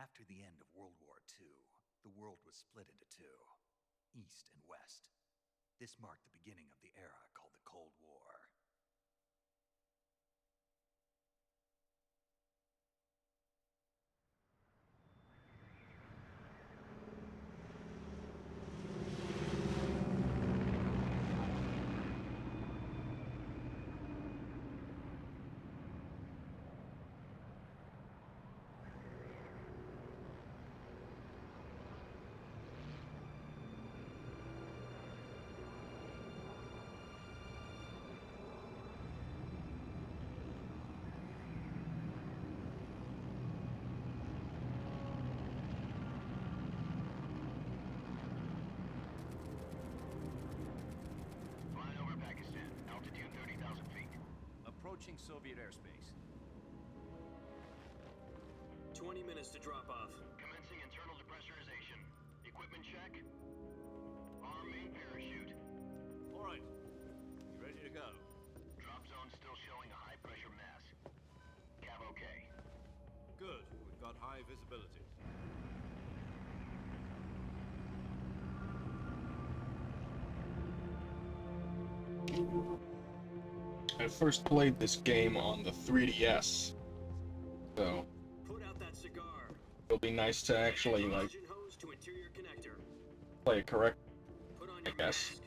After the end of World War II, the world was split into two, East and West. This marked the beginning of the era called the Cold War. Altitude 30,000 feet. Approaching Soviet airspace. 20 minutes to drop off. Commencing internal depressurization. Equipment check. Arm main parachute. All right. You ready to go? Drop zone still showing a high pressure mass. Cav okay. Good. We've got high visibility. I first played this game on the 3DS, so Put out that cigar. it'll be nice to actually like Oxygen hose to interior connector. play it correct. Put on I your guess. mask.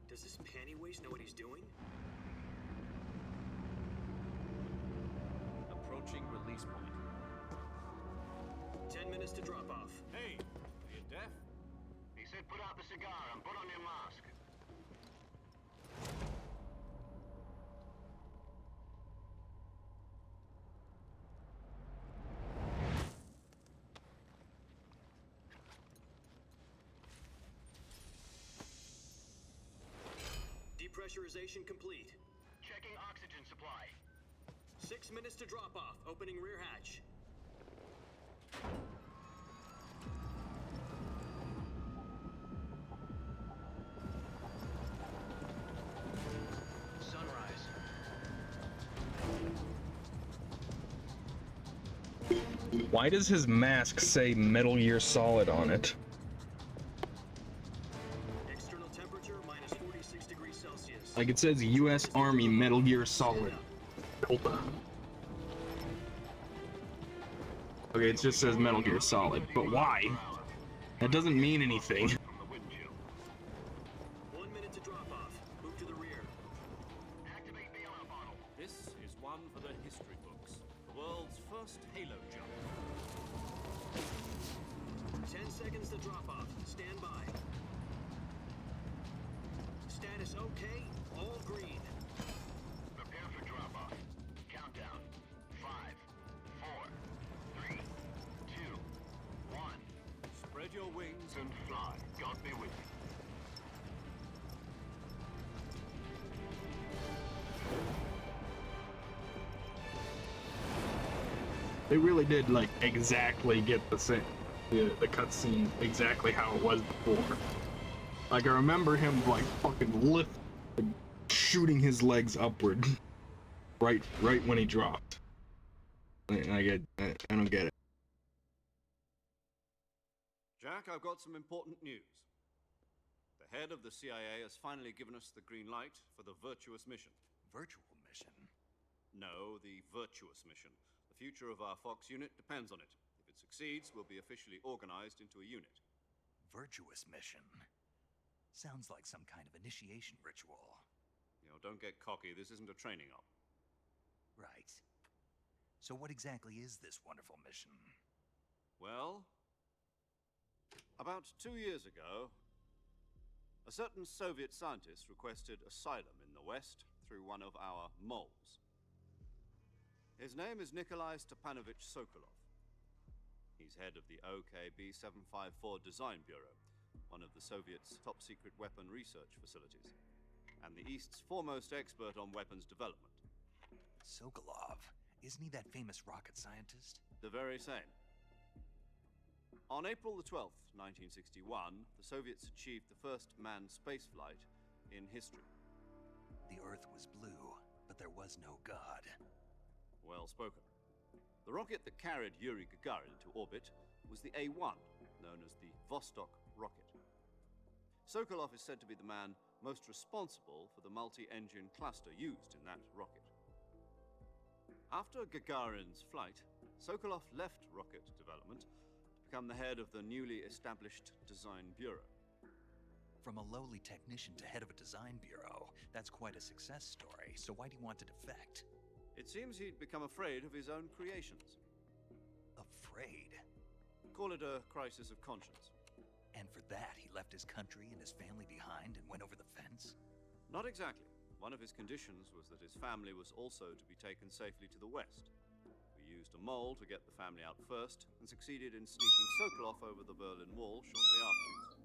Does this panty waste know what he's doing? Approaching release point. 10 minutes to drop off. Hey, are you deaf? He said put out the cigar and put on your mask. Depressurization complete. Checking oxygen supply. 6 minutes to drop off. Opening rear hatch. Sunrise. Why does his mask say Metal Gear Solid on it? External temperature minus 46 degrees Celsius. Like it says U.S. Army Metal Gear Solid. Stand up. Hold on. Okay, it just says Metal Gear Solid, but why? That doesn't mean anything. From the wind chill. 1 minute to drop off. Move to the rear. Activate the alarm bottle. This is one for the history books. The world's first Halo jump. 10 seconds to drop off. Stand by. Status okay. All green. Prepare for drop off. Countdown. 5, 4, 3, 2, 1. Spread your wings And fly. God be with you. They really did like exactly get the same, the cutscene exactly how it was before. Like I remember him like fucking shooting his legs upward, right when he dropped. And I don't get it. Jack, I've got some important news. The head of the CIA has finally given us the green light for the Virtuous mission. Virtual mission? No, the Virtuous mission. The future of our Fox unit depends on it. If it succeeds, we'll be officially organized into a unit. Virtuous mission? Sounds like some kind of initiation ritual. You know, don't get cocky. This isn't a training op. Right. So what exactly is this wonderful mission? Well, about 2 years ago, a certain Soviet scientist requested asylum in the West through one of our moles. His name is Nikolai Stepanovich Sokolov. He's head of the OKB-754 Design Bureau, one of the Soviets' top-secret weapon research facilities, and the East's foremost expert on weapons development. Sokolov? Isn't he that famous rocket scientist? The very same. On April the 12th, 1961, the Soviets achieved the first manned spaceflight in history. The Earth was blue, but there was no God. Well spoken. The rocket that carried Yuri Gagarin into orbit was the A-1, known as the Vostok rocket. Sokolov is said to be the man most responsible for the multi-engine cluster used in that rocket. After Gagarin's flight, Sokolov left rocket development to become the head of the newly established Design Bureau. From a lowly technician to head of a design bureau, that's quite a success story, so why do you want to defect? It seems he'd become afraid of his own creations. Afraid? Call it a crisis of conscience. And for that, he left his country and his family behind and went over the fence? Not exactly. One of his conditions was that his family was also to be taken safely to the west. We used a mole to get the family out first, and succeeded in sneaking Sokolov over the Berlin Wall shortly afterwards.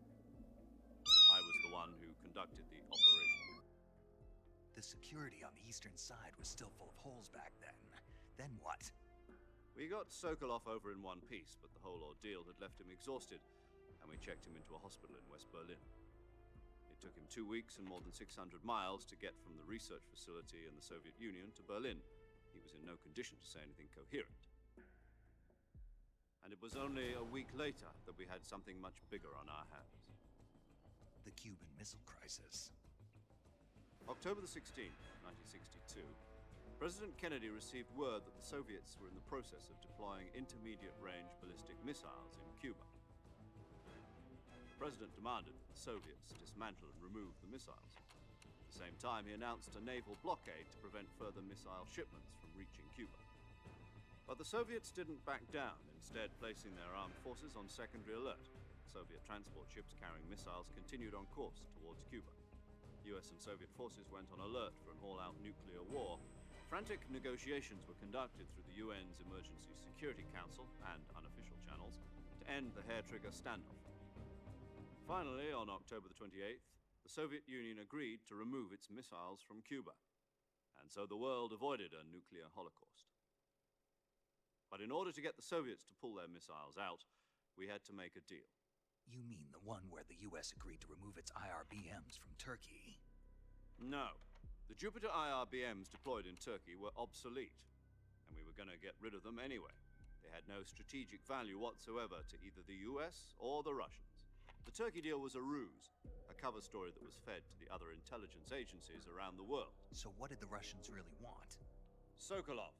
I was the one who conducted the operation. The security on the eastern side was still full of holes back then. Then what? We got Sokolov over in one piece, but the whole ordeal had left him exhausted, and we checked him into a hospital in West Berlin. It took him 2 weeks and more than 600 miles to get from the research facility in the Soviet Union to Berlin. He was in no condition to say anything coherent. And it was only a week later that we had something much bigger on our hands. The Cuban Missile Crisis. October the 16th, 1962, President Kennedy received word that the Soviets were in the process of deploying intermediate-range ballistic missiles in Cuba. The President demanded that the Soviets dismantle and remove the missiles. At the same time, he announced a naval blockade to prevent further missile shipments from reaching Cuba. But the Soviets didn't back down, instead placing their armed forces on secondary alert. Soviet transport ships carrying missiles continued on course towards Cuba. US and Soviet forces went on alert for an all-out nuclear war. Frantic negotiations were conducted through the UN's Emergency Security Council and unofficial channels to end the hair-trigger standoff. Finally, on October the 28th, the Soviet Union agreed to remove its missiles from Cuba, and so the world avoided a nuclear holocaust. But in order to get the Soviets to pull their missiles out, we had to make a deal. You mean the one where the US agreed to remove its IRBMs from Turkey? No. The Jupiter IRBMs deployed in Turkey were obsolete, and we were going to get rid of them anyway. They had no strategic value whatsoever to either the US or the Russians. The Turkey deal was a ruse, a cover story that was fed to the other intelligence agencies around the world. So what did the Russians really want? Sokolov.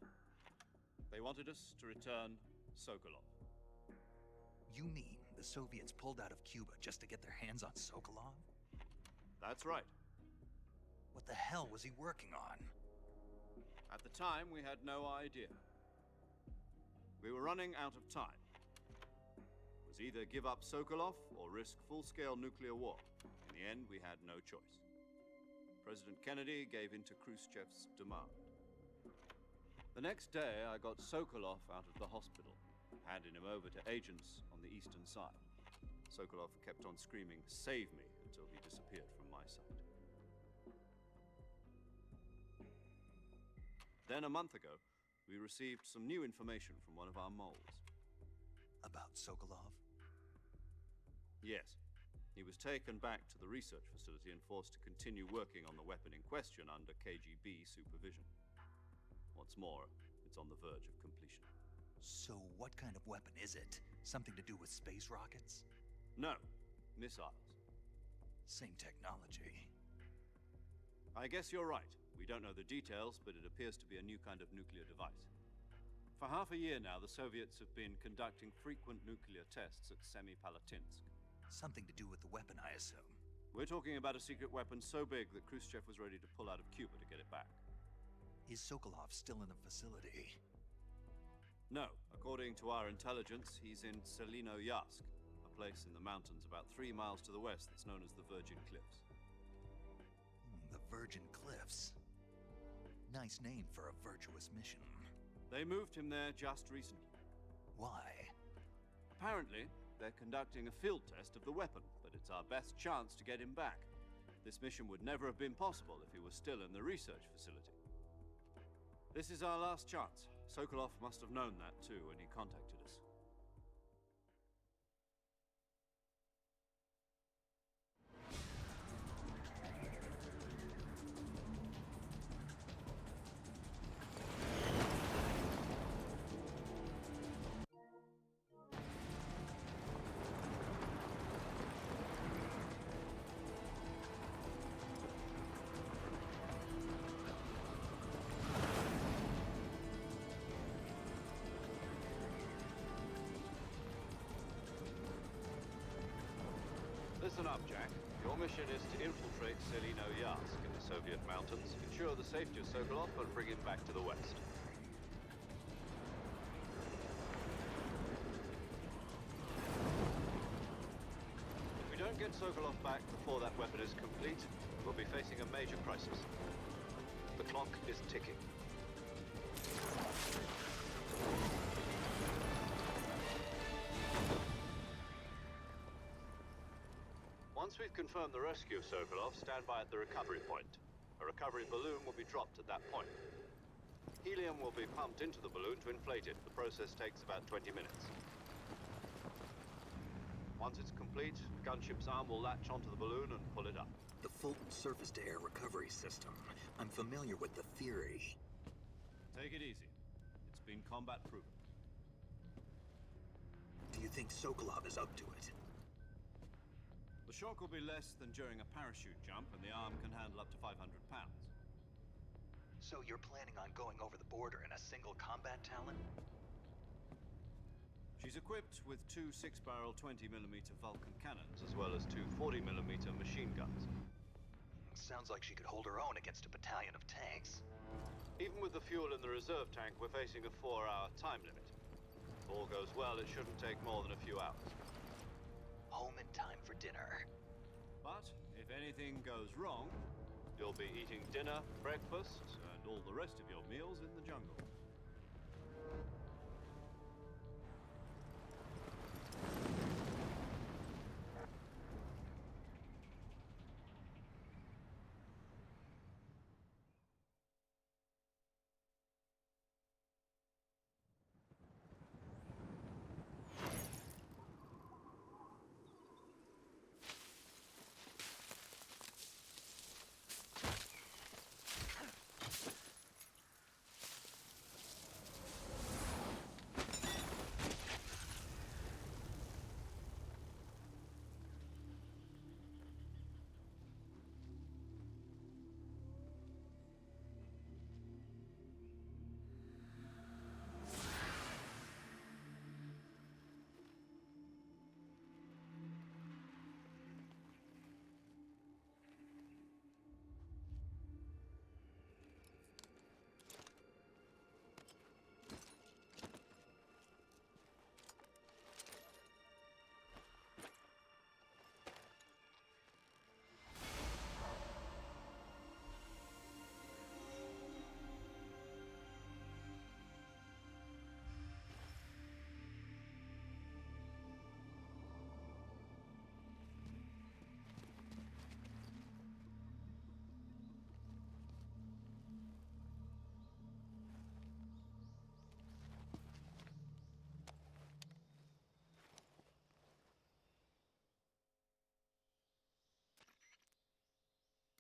They wanted us to return Sokolov. You mean the Soviets pulled out of Cuba just to get their hands on Sokolov? That's right. What the hell was he working on? At the time, we had no idea. We were running out of time. It was either give up Sokolov or risk full-scale nuclear war. In the end, we had no choice. President Kennedy gave in to Khrushchev's demand. The next day, I got Sokolov out of the hospital, handing him over to agents on the eastern side. Sokolov kept on screaming, "Save me," until he disappeared from my sight. Then a month ago, we received some new information from one of our moles. About Sokolov? Yes. He was taken back to the research facility and forced to continue working on the weapon in question under KGB supervision. What's more, it's on the verge of completion. So what kind of weapon is it? Something to do with space rockets? No, missiles. Same technology. I guess you're right. We don't know the details, but it appears to be a new kind of nuclear device. For half a year now, the Soviets have been conducting frequent nuclear tests at Semipalatinsk. Something to do with the weapon, I assume. We're talking about a secret weapon so big that Khrushchev was ready to pull out of Cuba to get it back. Is Sokolov still in the facility? No. According to our intelligence, he's in Selinoyarsk, a place in the mountains about 3 miles to the west that's known as the Virgin Cliffs. The Virgin Cliffs. Nice name for a virtuous mission. They moved him there just recently. Why? Apparently, they're conducting a field test of the weapon, but it's our best chance to get him back. This mission would never have been possible if he was still in the research facility. This is our last chance. Sokolov must have known that too when he contacted us. Listen up, Jack. Your mission is to infiltrate Selino Yask in the Soviet mountains, ensure the safety of Sokolov, and bring him back to the West. If we don't get Sokolov back before that weapon is complete, we'll be facing a major crisis. The clock is ticking. Once we've confirmed the rescue of Sokolov, stand by at the recovery point. A recovery balloon will be dropped at that point. Helium will be pumped into the balloon to inflate it. The process takes about 20 minutes. Once it's complete, the gunship's arm will latch onto the balloon and pull it up. The Fulton surface-to-air recovery system. I'm familiar with the theory. Take it easy. It's been combat proven. Do you think Sokolov is up to it? The shock will be less than during a parachute jump, and the arm can handle up to 500 pounds. So you're planning on going over the border in a single combat Talon? She's equipped with two 6-barrel 20mm Vulcan cannons, as well as two 40mm machine guns. Sounds like she could hold her own against a battalion of tanks. Even with the fuel in the reserve tank, we're facing a 4-hour time limit. If all goes well, it shouldn't take more than a few hours. Home in time for dinner. But if anything goes wrong, you'll be eating dinner, breakfast, and all the rest of your meals in the jungle.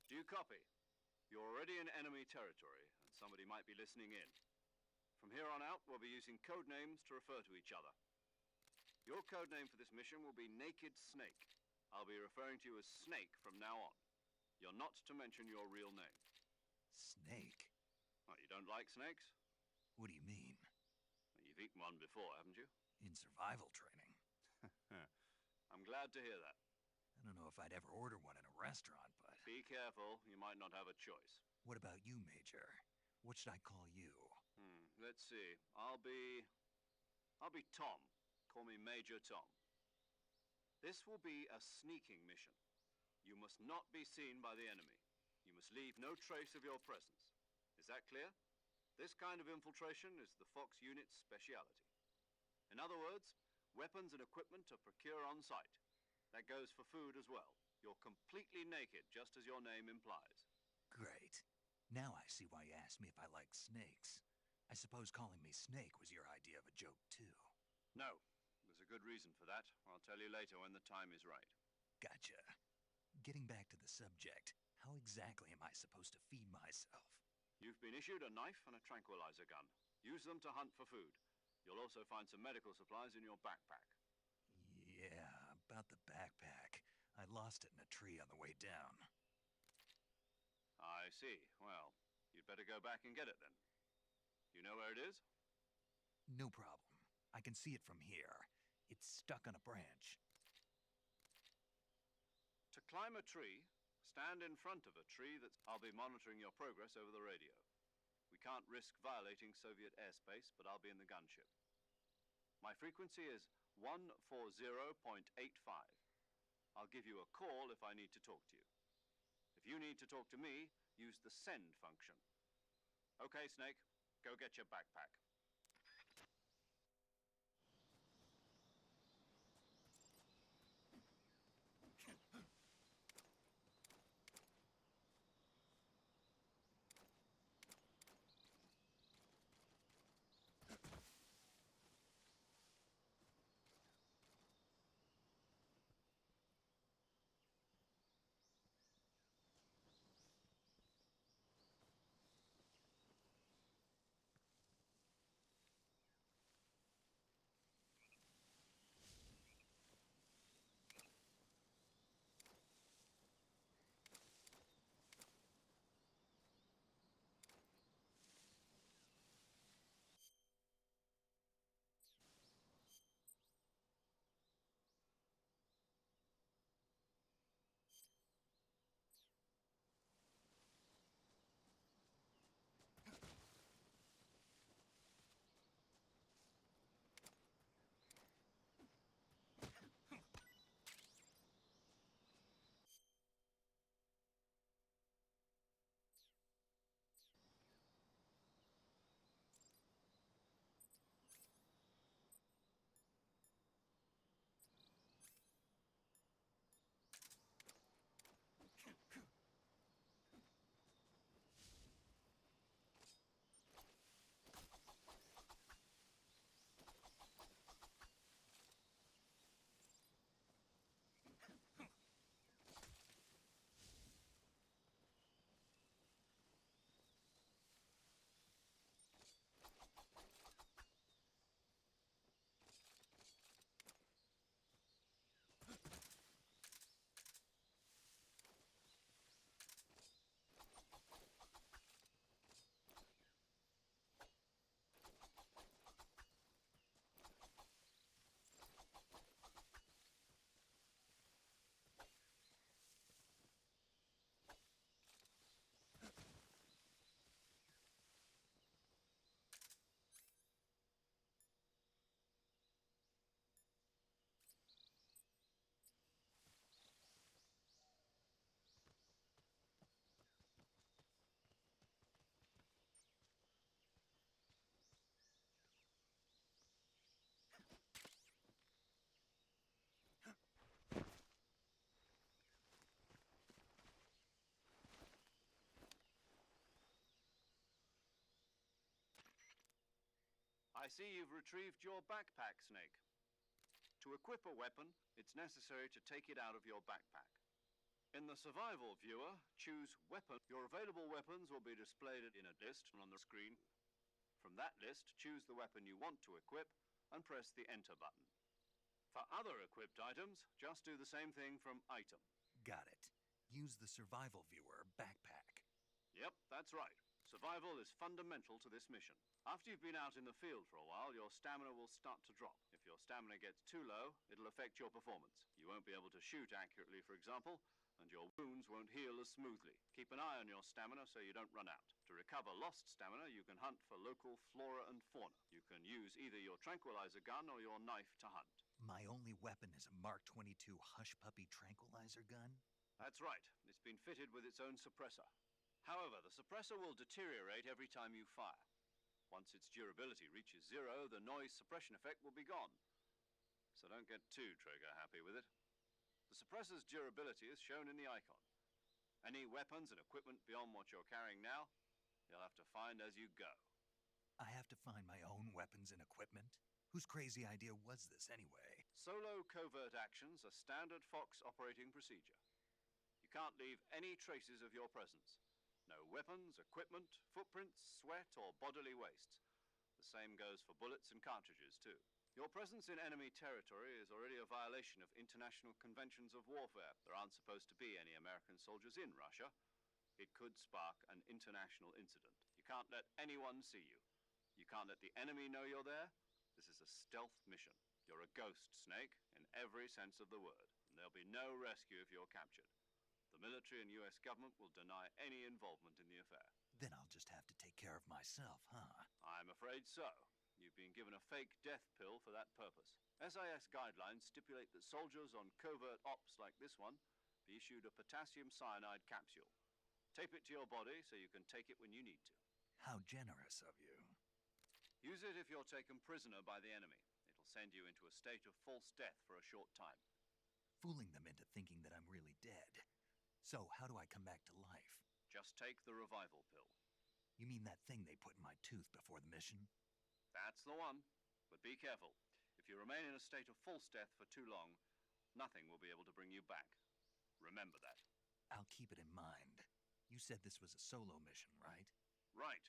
Do you copy? You're already in enemy territory, and somebody might be listening in. From here on out, we'll be using code names to refer to each other. Your code name for this mission will be Naked Snake. I'll be referring to you as Snake from now on. You're not to mention your real name. Snake? Oh, you don't like snakes? What do you mean? Well, you've eaten one before, haven't you? In survival training? I'm glad to hear that. I don't know if I'd ever order one in a restaurant, but... Be careful, you might not have a choice. What about you, Major? What should I call you? Let's see. I'll be Tom. Call me Major Tom. This will be a sneaking mission. You must not be seen by the enemy. You must leave no trace of your presence. Is that clear? This kind of infiltration is the Fox unit's speciality. In other words, weapons and equipment are procured on site. That goes for food as well. You're completely naked, just as your name implies. Great. Now I see why you asked me if I like snakes. I suppose calling me Snake was your idea of a joke, too. No. There's a good reason for that. I'll tell you later when the time is right. Gotcha. Getting back to the subject, how exactly am I supposed to feed myself? You've been issued a knife and a tranquilizer gun. Use them to hunt for food. You'll also find some medical supplies in your backpack. Yeah, about the backpack. I lost it in a tree on the way down. I see. Well, you'd better go back and get it then. You know where it is? No problem. I can see it from here. It's stuck on a branch. Climb a tree, stand in front of a tree I'll be monitoring your progress over the radio. We can't risk violating Soviet airspace, but I'll be in the gunship. My frequency is 140.85. I'll give you a call if I need to talk to you. If you need to talk to me, use the send function. Okay, Snake, go get your backpack. I see you've retrieved your backpack, Snake. To equip a weapon, it's necessary to take it out of your backpack. In the survival viewer, choose weapon. Your available weapons will be displayed in a list on the screen. From that list, choose the weapon you want to equip and press the enter button. For other equipped items, just do the same thing from item. Got it. Use the survival viewer backpack. Yep, that's right. Survival is fundamental to this mission. After you've been out in the field for a while, your stamina will start to drop. If your stamina gets too low, it'll affect your performance. You won't be able to shoot accurately, for example, and your wounds won't heal as smoothly. Keep an eye on your stamina so you don't run out. To recover lost stamina, you can hunt for local flora and fauna. You can use either your tranquilizer gun or your knife to hunt. My only weapon is a Mark 22 Hush Puppy tranquilizer gun? That's right. It's been fitted with its own suppressor. However, the suppressor will deteriorate every time you fire. Once its durability reaches 0, the noise suppression effect will be gone. So don't get too trigger happy with it. The suppressor's durability is shown in the icon. Any weapons and equipment beyond what you're carrying now, you'll have to find as you go. I have to find my own weapons and equipment? Whose crazy idea was this anyway? Solo covert actions are standard Fox operating procedure. You can't leave any traces of your presence. No weapons, equipment, footprints, sweat, or bodily waste. The same goes for bullets and cartridges, too. Your presence in enemy territory is already a violation of international conventions of warfare. There aren't supposed to be any American soldiers in Russia. It could spark an international incident. You can't let anyone see you. You can't let the enemy know you're there. This is a stealth mission. You're a ghost, Snake, in every sense of the word. there'll be no rescue if you're captured. The military and US government will deny any involvement in the affair. Then I'll just have to take care of myself, huh? I'm afraid so. You've been given a fake death pill for that purpose. SIS guidelines stipulate that soldiers on covert ops like this one be issued a potassium cyanide capsule. Tape it to your body so you can take it when you need to. How generous of you. Use it if you're taken prisoner by the enemy. It'll send you into a state of false death for a short time. Fooling them into thinking that I'm really dead. So, how do I come back to life? Just take the revival pill. You mean that thing they put in my tooth before the mission? That's the one. But be careful. If you remain in a state of false death for too long, nothing will be able to bring you back. Remember that. I'll keep it in mind. You said this was a solo mission, right? Right.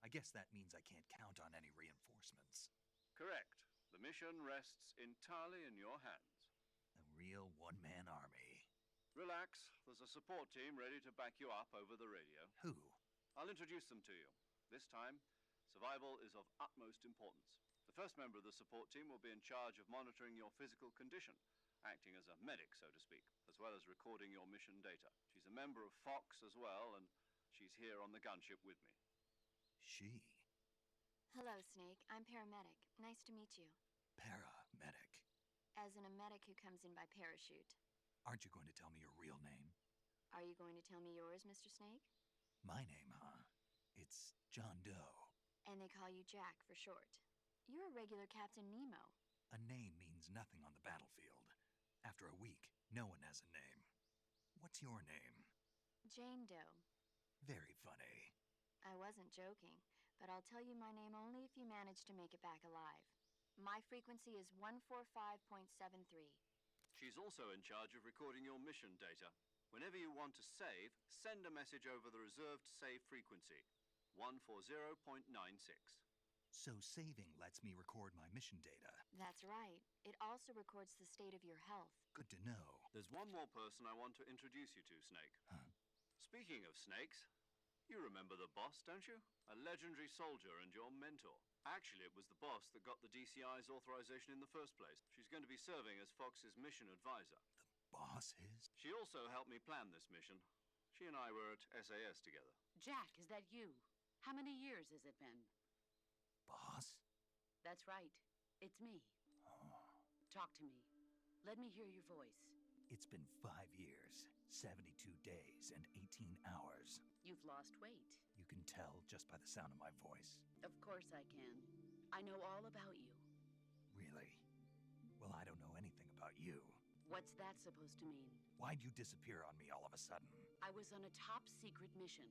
I guess that means I can't count on any reinforcements. Correct. The mission rests entirely in your hands. A real one-man army. Relax. There's a support team ready to back you up over the radio. Who? I'll introduce them to you. This time, survival is of utmost importance. The first member of the support team will be in charge of monitoring your physical condition, acting as a medic, so to speak, as well as recording your mission data. She's a member of Fox as well, and she's here on the gunship with me. She? Hello, Snake. I'm paramedic. Nice to meet you. Paramedic. As in a medic who comes in by parachute. Aren't you going to tell me your real name? Are you going to tell me yours, Mr. Snake? My name, huh? It's John Doe. And they call you Jack for short. You're a regular Captain Nemo. A name means nothing on the battlefield. After a week, no one has a name. What's your name? Jane Doe. Very funny. I wasn't joking, but I'll tell you my name only if you manage to make it back alive. My frequency is 145.73. She's also in charge of recording your mission data. Whenever you want to save, send a message over the reserved save frequency, 140.96. So saving lets me record my mission data. That's right. It also records the state of your health. Good to know. There's one more person I want to introduce you to, Snake. Huh? Speaking of snakes, you remember the boss, don't you? A legendary soldier and your mentor. Actually, it was the boss that got the DCI's authorization in the first place. She's going to be serving as Fox's mission advisor. The boss is? She also helped me plan this mission. She and I were at SAS together. Jack, is that you? How many years has it been? Boss? That's right. It's me. Talk to me. Let me hear your voice. It's been 5 years, 72 days, and 18 hours. You've lost weight. You can tell just by the sound of my voice. Of course I can. I know all about you. Really? Well, I don't know anything about you. What's that supposed to mean? Why'd you disappear on me all of a sudden? I was on a top secret mission.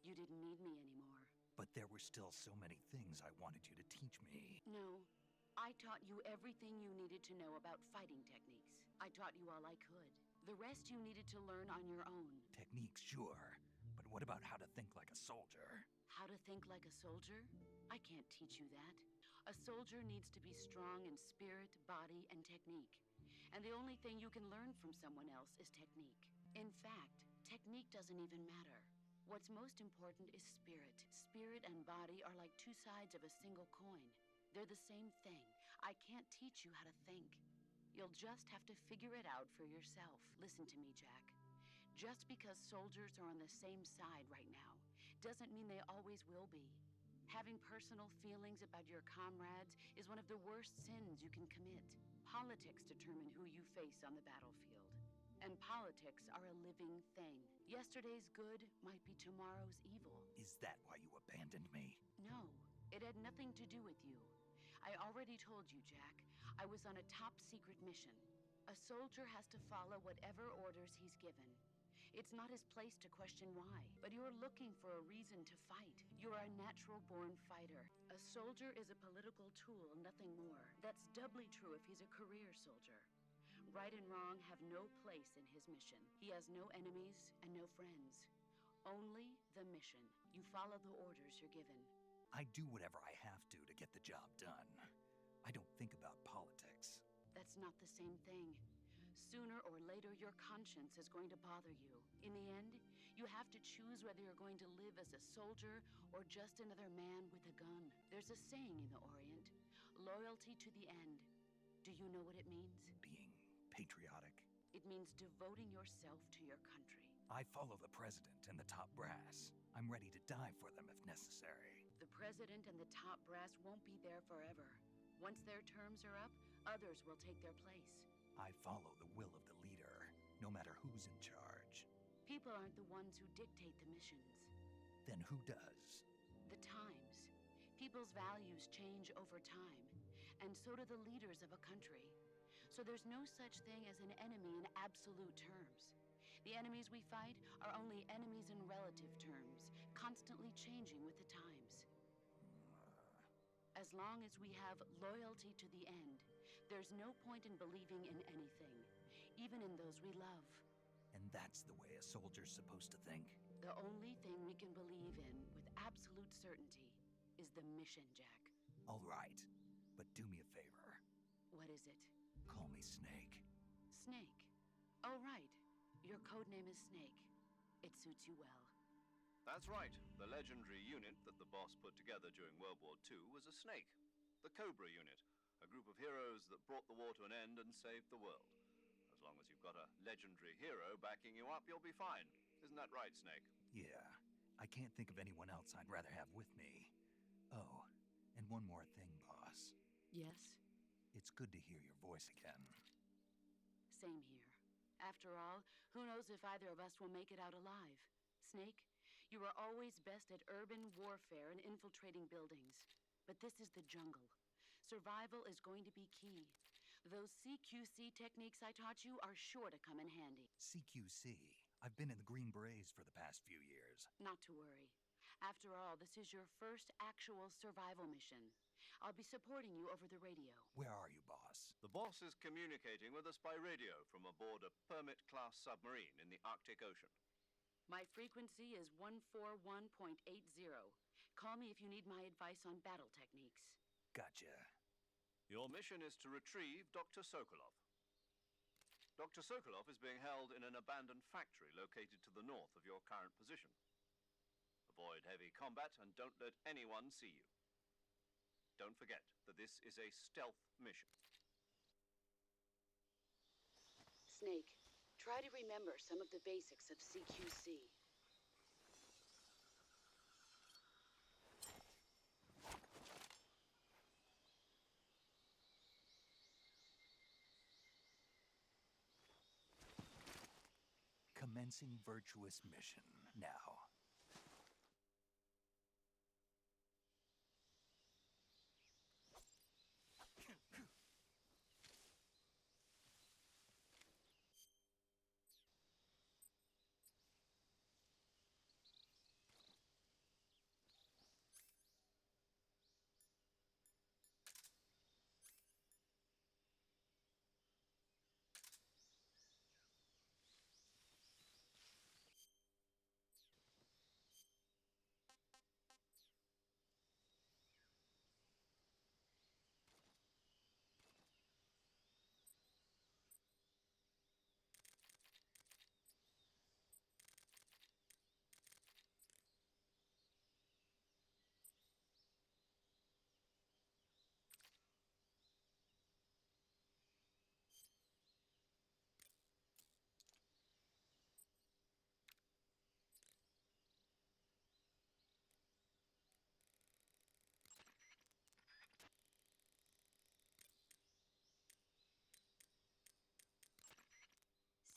You didn't need me anymore. But there were still so many things I wanted you to teach me. No. I taught you everything you needed to know about fighting techniques. I taught you all I could. The rest you needed to learn on your own. Techniques, sure. But what about how to think like a soldier? How to think like a soldier? I can't teach you that. A soldier needs to be strong in spirit, body, and technique. And the only thing you can learn from someone else is technique. In fact, technique doesn't even matter. What's most important is spirit. Spirit and body are like two sides of a single coin. They're the same thing. I can't teach you how to think. You'll just have to figure it out for yourself. Listen to me, Jack. Just because soldiers are on the same side right now doesn't mean they always will be. Having personal feelings about your comrades is one of the worst sins you can commit. Politics determine who you face on the battlefield. And politics are a living thing. Yesterday's good might be tomorrow's evil. Is that why you abandoned me? No, it had nothing to do with you. I already told you, Jack. I was on a top secret mission. A soldier has to follow whatever orders he's given. It's not his place to question why, but you're looking for a reason to fight. You're a natural-born fighter. A soldier is a political tool, nothing more. That's doubly true if he's a career soldier. Right and wrong have no place in his mission. He has no enemies and no friends. Only the mission. You follow the orders you're given. I do whatever I have to get the job done. I don't think about politics. That's not the same thing. Sooner or later, your conscience is going to bother you. In the end, you have to choose whether you're going to live as a soldier or just another man with a gun. There's a saying in the Orient, loyalty to the end. Do you know what it means? Being patriotic? It means devoting yourself to your country. I follow the president and the top brass. I'm ready to die for them if necessary. The president and the top brass won't be there forever. Once their terms are up, others will take their place. I follow the will of the leader, no matter who's in charge. People aren't the ones who dictate the missions. Then who does? The times. People's values change over time, and so do the leaders of a country. So there's no such thing as an enemy in absolute terms. The enemies we fight are only enemies in relative terms, constantly changing with the times. As long as we have loyalty to the end, there's no point in believing in anything, even in those we love. And that's the way a soldier's supposed to think? The only thing we can believe in with absolute certainty is the mission, Jack. All right, but do me a favor. What is it? Call me Snake. Snake. Oh, right. Your code name is Snake. It suits you well. That's right. The legendary unit that the boss put together during World War II was a snake. The Cobra unit, a group of heroes that brought the war to an end and saved the world. As long as you've got a legendary hero backing you up, you'll be fine. Isn't that right, Snake? Yeah, I can't think of anyone else I'd rather have with me. Oh, and one more thing, boss. Yes? It's good to hear your voice again. Same here. After all, who knows if either of us will make it out alive? Snake, you were always best at urban warfare and infiltrating buildings. But this is the jungle. Survival is going to be key. Those CQC techniques I taught you are sure to come in handy. CQC? I've been in the Green Berets for the past few years. Not to worry. After all, this is your first actual survival mission. I'll be supporting you over the radio. Where are you, boss? The boss is communicating with us by radio from aboard a Permit-class submarine in the Arctic Ocean. My frequency is 141.80. Call me if you need my advice on battle techniques. Gotcha. Your mission is to retrieve Dr. Sokolov. Dr. Sokolov is being held in an abandoned factory located to the north of your current position. Avoid heavy combat and don't let anyone see you. Don't forget that this is a stealth mission. Snake, try to remember some of the basics of CQC. Commencing virtuous mission now.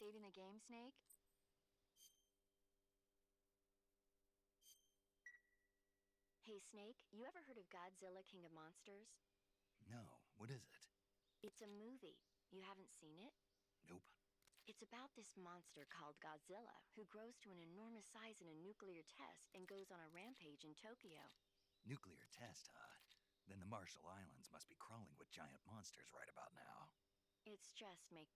Saving the game, Snake? Hey, Snake, you ever heard of Godzilla King of Monsters? No, what is it? It's a movie. You haven't seen it? Nope. It's about this monster called Godzilla, who grows to an enormous size in a nuclear test and goes on a rampage in Tokyo. Nuclear test, huh? Then the Marshall Islands must be crawling with giant monsters right about now. It's just make...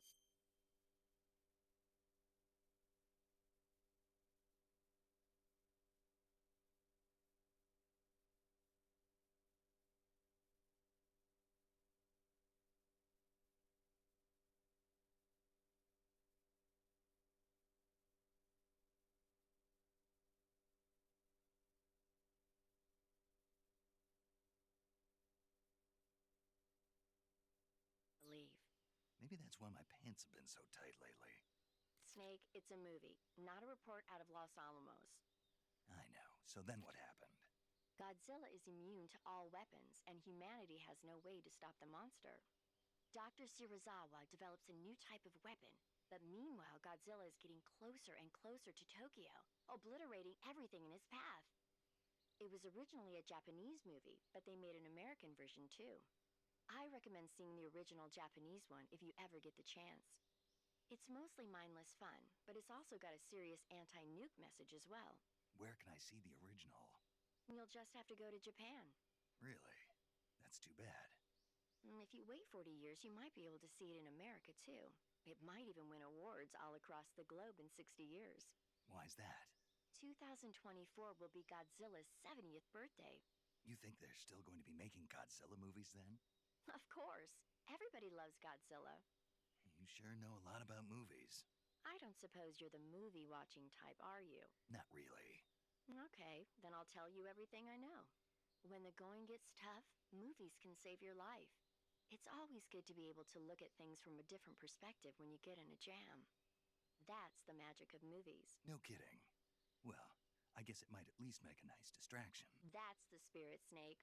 believe. Maybe that's why my pants have been so tight lately. Snake, it's a movie, not a report out of Los Alamos. I know. So then what happened? Godzilla is immune to all weapons, and humanity has no way to stop the monster. Dr. Shirazawa develops a new type of weapon, but meanwhile Godzilla is getting closer and closer to Tokyo, obliterating everything in his path. It was originally a Japanese movie, but they made an American version too. I recommend seeing the original Japanese one if you ever get the chance. It's mostly mindless fun, but it's also got a serious anti-nuke message as well. Where can I see the original? You'll just have to go to Japan. Really? That's too bad. If you wait 40 years, you might be able to see it in America too. It might even win awards all across the globe in 60 years. Why's that? 2024 will be Godzilla's 70th birthday. You think they're still going to be making Godzilla movies then? Of course. Everybody loves Godzilla. You sure know a lot about movies. I don't suppose you're the movie-watching type, are you? Not really. Okay, then I'll tell you everything I know. When the going gets tough, movies can save your life. It's always good to be able to look at things from a different perspective when you get in a jam. That's the magic of movies. No kidding. Well, I guess it might at least make a nice distraction. That's the spirit, Snake.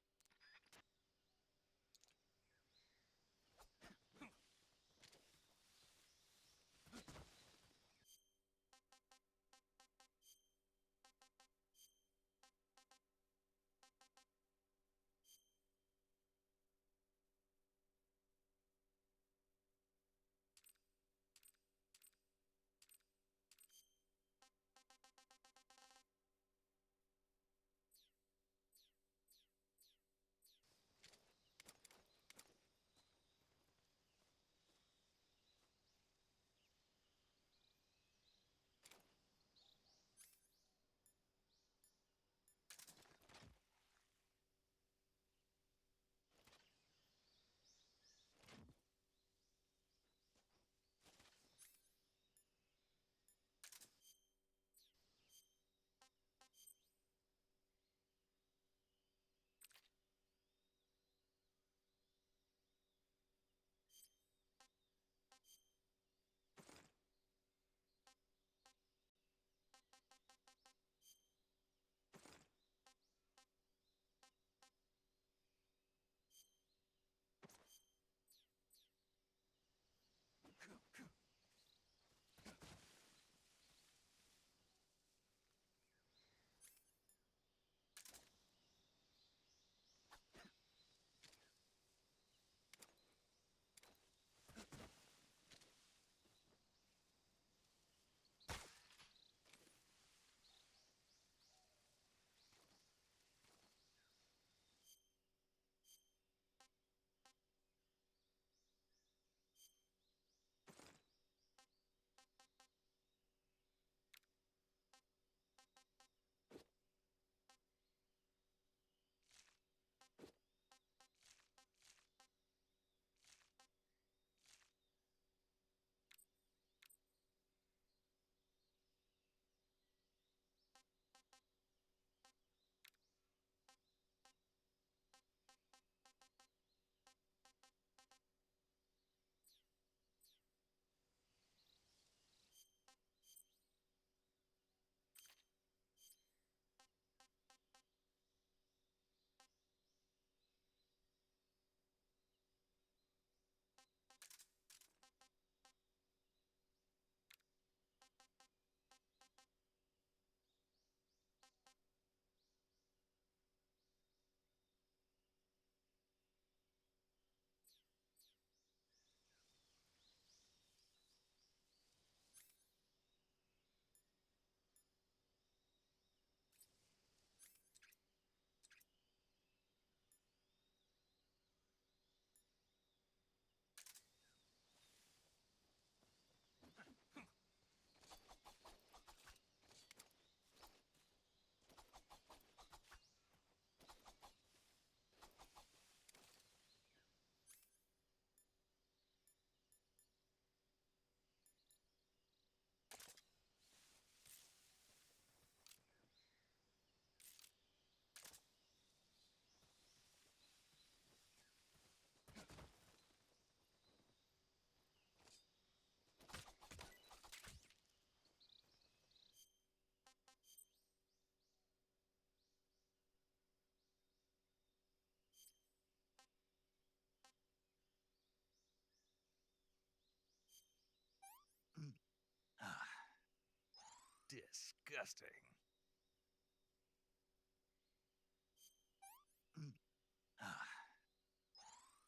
Disgusting.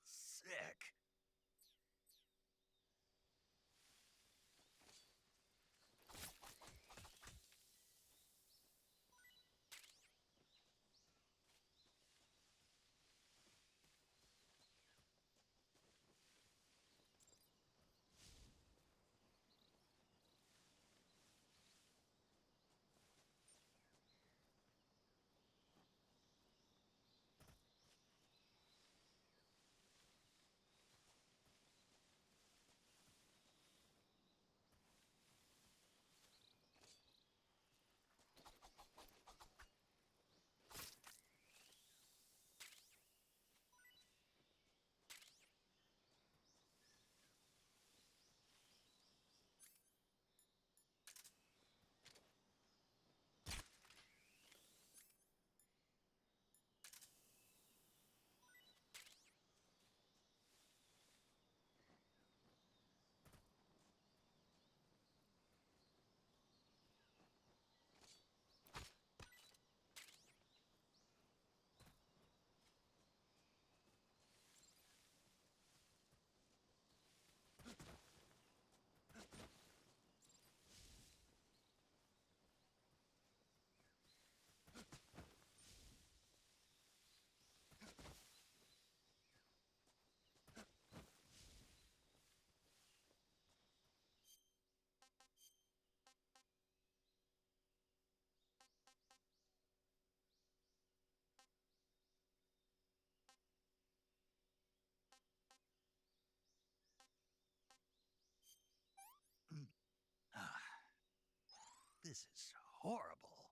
Sick. This is horrible.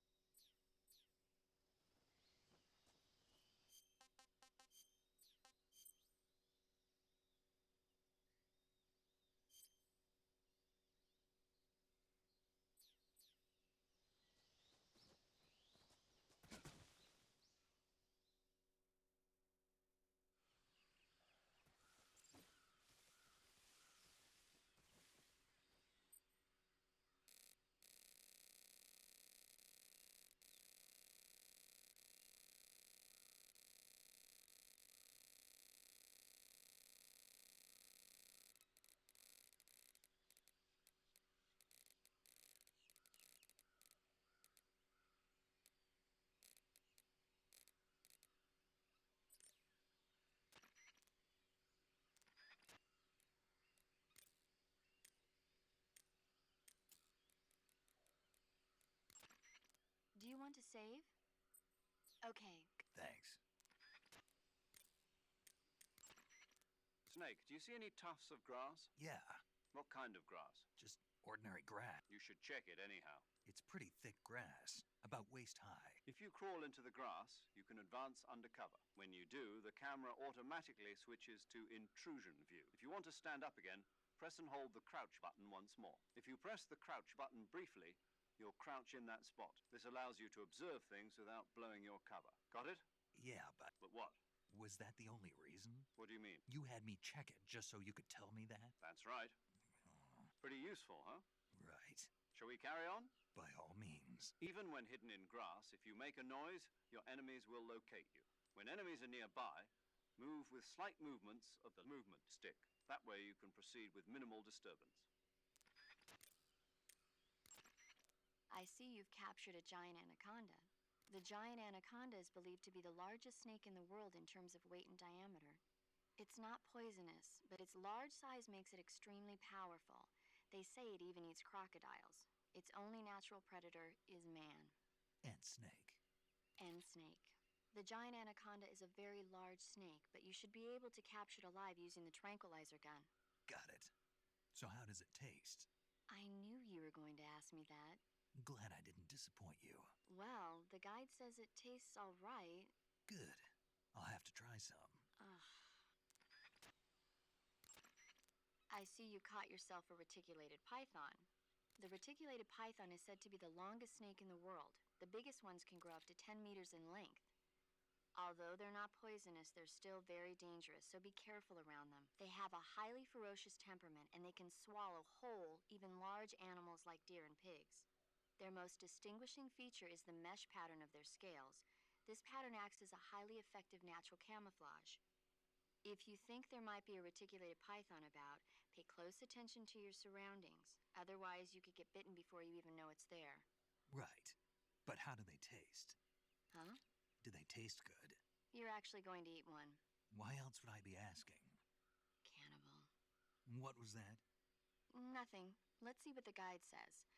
Do you want to save? Okay. Thanks. Snake, do you see any tufts of grass? Yeah, What kind of grass? just ordinary grass. You should check it anyhow. It's pretty thick grass, about waist high. If you crawl into the grass, you can advance undercover. When you do, the camera automatically switches to intrusion view. If you want to stand up again, press and hold the crouch button once more. If you press the crouch button briefly, you'll crouch in that spot. This allows you to observe things without blowing your cover. Got it? Yeah, but But what? was that the only reason? What do you mean? You had me check it just so you could tell me that? That's right. Pretty useful, huh? Right. Shall we carry on? By all means. Even when hidden in grass, if you make a noise, your enemies will locate you. When enemies are nearby, move with slight movements of the movement stick. That way you can proceed with minimal disturbance. I see you've captured a giant anaconda. The giant anaconda is believed to be the largest snake in the world in terms of weight and diameter. It's not poisonous, but its large size makes it extremely powerful. They say it even eats crocodiles. Its only natural predator is man. And snake. And snake. The giant anaconda is a very large snake, but you should be able to capture it alive using the tranquilizer gun. Got it. So how does it taste? I knew you were going to ask me that. Glad I didn't disappoint you. Well, the guide says it tastes all right. Good. I'll have to try some. Ugh. I see you caught yourself a reticulated python. The reticulated python is said to be the longest snake in the world. The biggest ones can grow up to 10 meters in length. Although they're not poisonous, they're still very dangerous, so be careful around them. They have a highly ferocious temperament, and they can swallow whole, even large animals like deer and pigs. Their most distinguishing feature is the mesh pattern of their scales. This pattern acts as a highly effective natural camouflage. If you think there might be a reticulated python about, pay close attention to your surroundings. Otherwise, you could get bitten before you even know it's there. Right. But how do they taste? Huh? Do they taste good? You're actually going to eat one. Why else would I be asking? Cannibal. What was that? Nothing. Let's see what the guide says.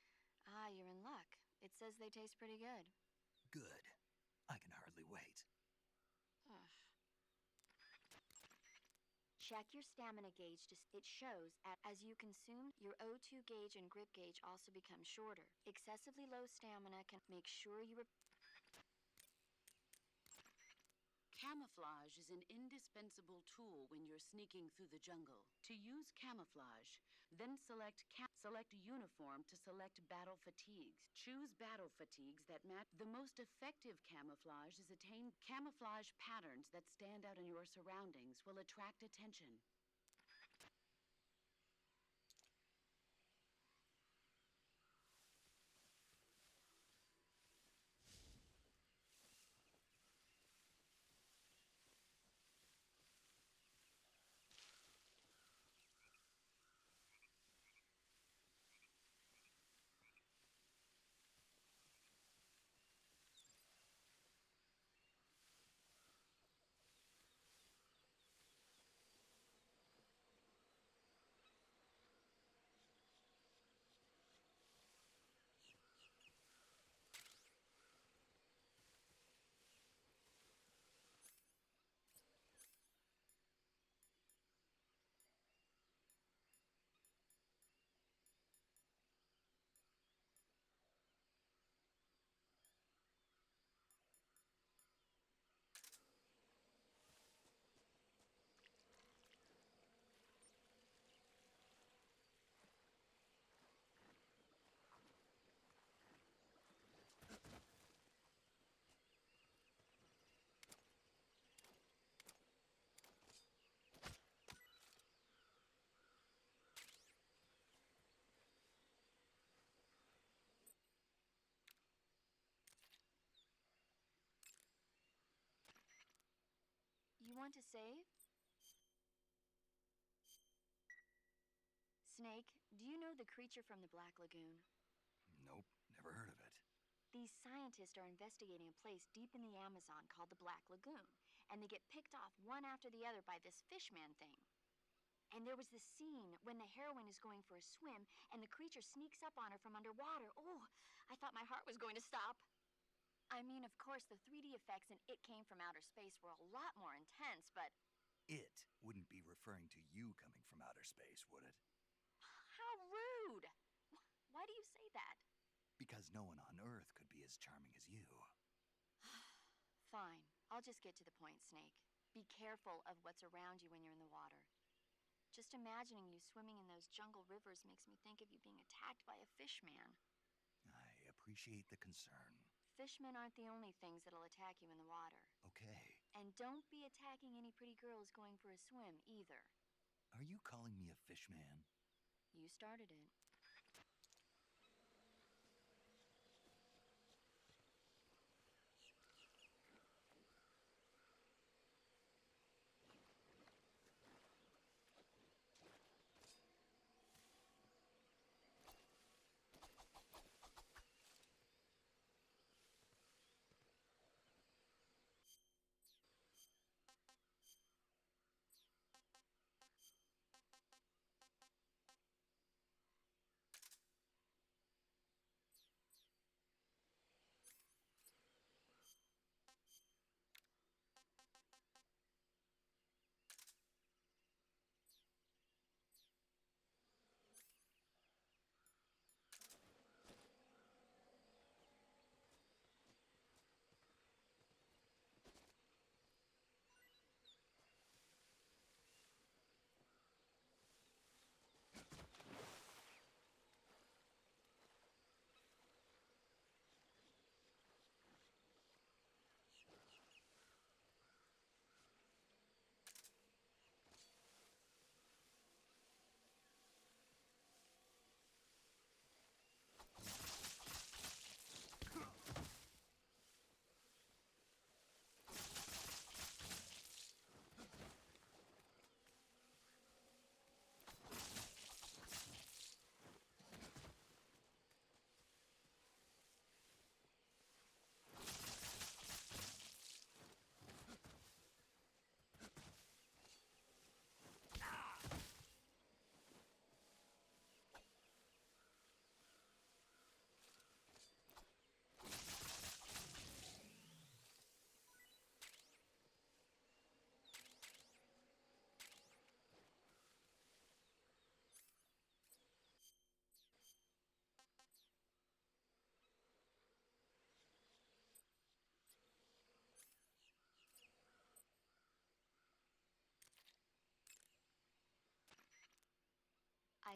Ah, you're in luck. It says they taste pretty good. Good. I can hardly wait. Ugh. Check your stamina gauge. It shows as you consume, your O2 gauge and grip gauge also become shorter. Excessively low stamina can make sure you Camouflage is an indispensable tool when you're sneaking through the jungle. To use camouflage, then select uniform to select battle fatigues. Choose battle fatigues that match. The most effective camouflage is attain camouflage patterns that stand out in your surroundings will attract attention. You want to save? Snake, do you know the creature from the Black Lagoon? Nope, never heard of it. These scientists are investigating a place deep in the Amazon called the Black Lagoon, and they get picked off one after the other by this fishman thing. And there was this scene when the heroine is going for a swim, and the creature sneaks up on her from underwater. Oh, I thought my heart was going to stop. I mean, of course, the 3D effects in It Came from Outer Space were a lot more intense, but... It wouldn't be referring to you coming from outer space, would it? How rude! Why do you say that? Because no one on Earth could be as charming as you. Fine. I'll just get to the point, Snake. Be careful of what's around you when you're in the water. Just imagining you swimming in those jungle rivers makes me think of you being attacked by a fishman. I appreciate the concern. Fishmen aren't the only things that'll attack you in the water. Okay. And don't be attacking any pretty girls going for a swim, either. Are you calling me a fishman? You started it.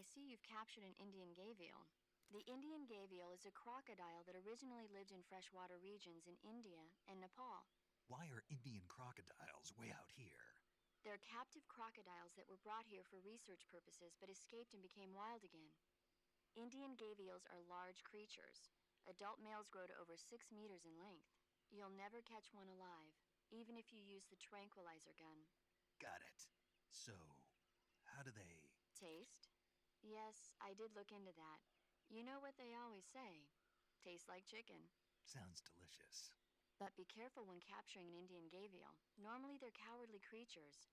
I see you've captured an Indian gavial. The Indian gavial is a crocodile that originally lived in freshwater regions in India and Nepal. Why are Indian crocodiles way out here? They're captive crocodiles that were brought here for research purposes but escaped and became wild again. Indian gavials are large creatures. Adult males grow to over 6 meters in length. You'll never catch one alive, even if you use the tranquilizer gun. Got it. So, how do they... Taste? Yes, I did look into that. You know what they always say. Tastes like chicken. Sounds delicious. But be careful when capturing an Indian gavial. Normally they're cowardly creatures.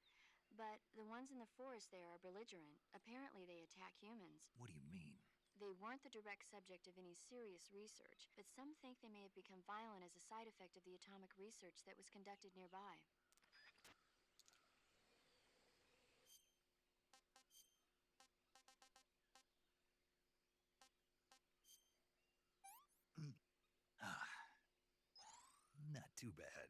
But the ones in the forest there are belligerent. Apparently they attack humans. What do you mean? They weren't the direct subject of any serious research, but some think they may have become violent as a side effect of the atomic research that was conducted nearby. Not too bad.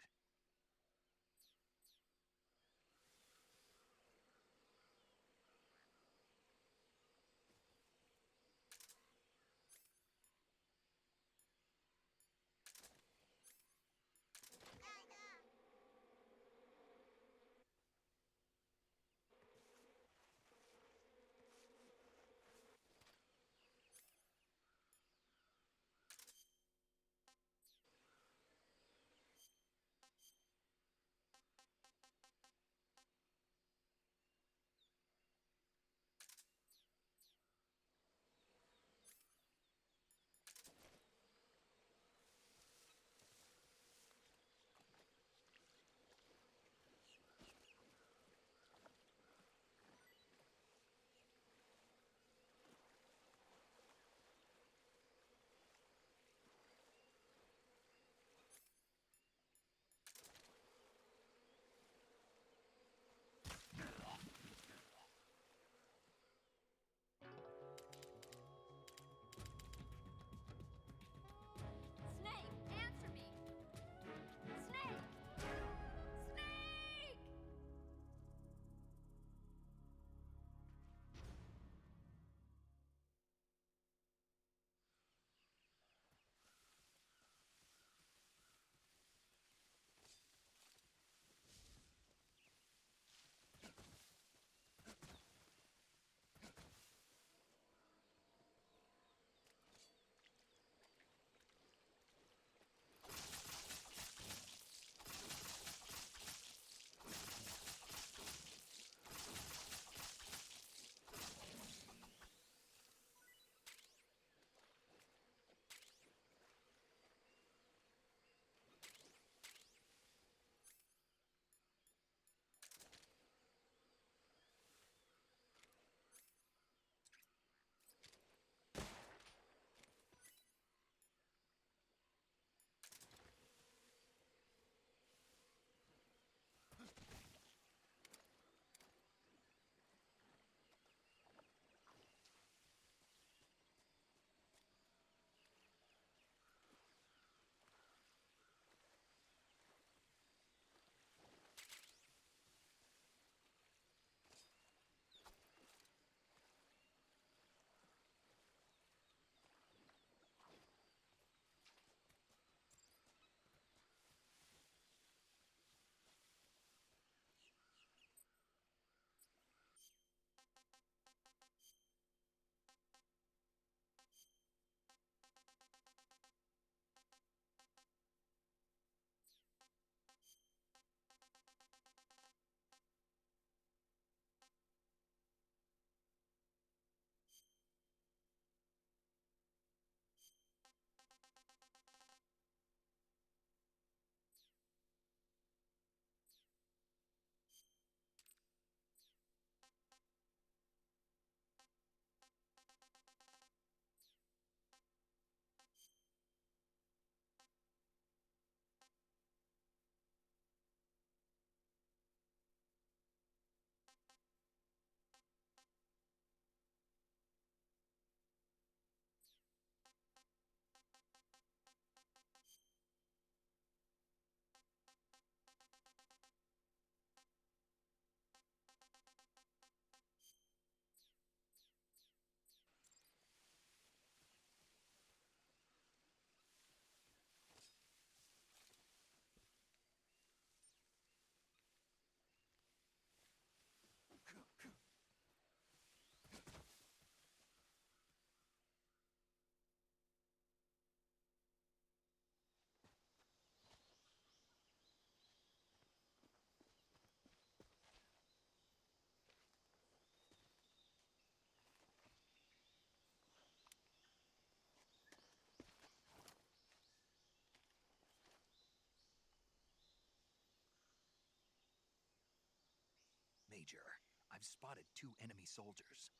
Major, I've spotted 2 enemy soldiers.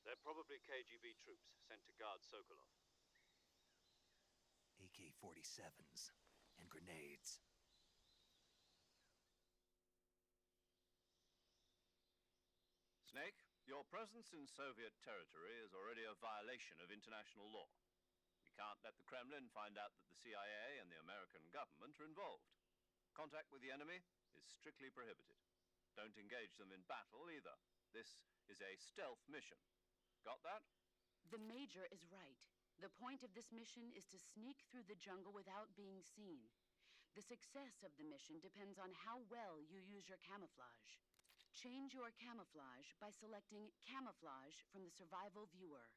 They're probably KGB troops sent to guard Sokolov. AK-47s and grenades. Snake, your presence in Soviet territory is already a violation of international law. We can't let the Kremlin find out that the CIA and the American government are involved. Contact with the enemy is strictly prohibited. Don't engage them in battle either. This is a stealth mission. Got that? The Major is right. The point of this mission is to sneak through the jungle without being seen. The success of the mission depends on how well you use your camouflage. Change your camouflage by selecting Camouflage from the Survival Viewer.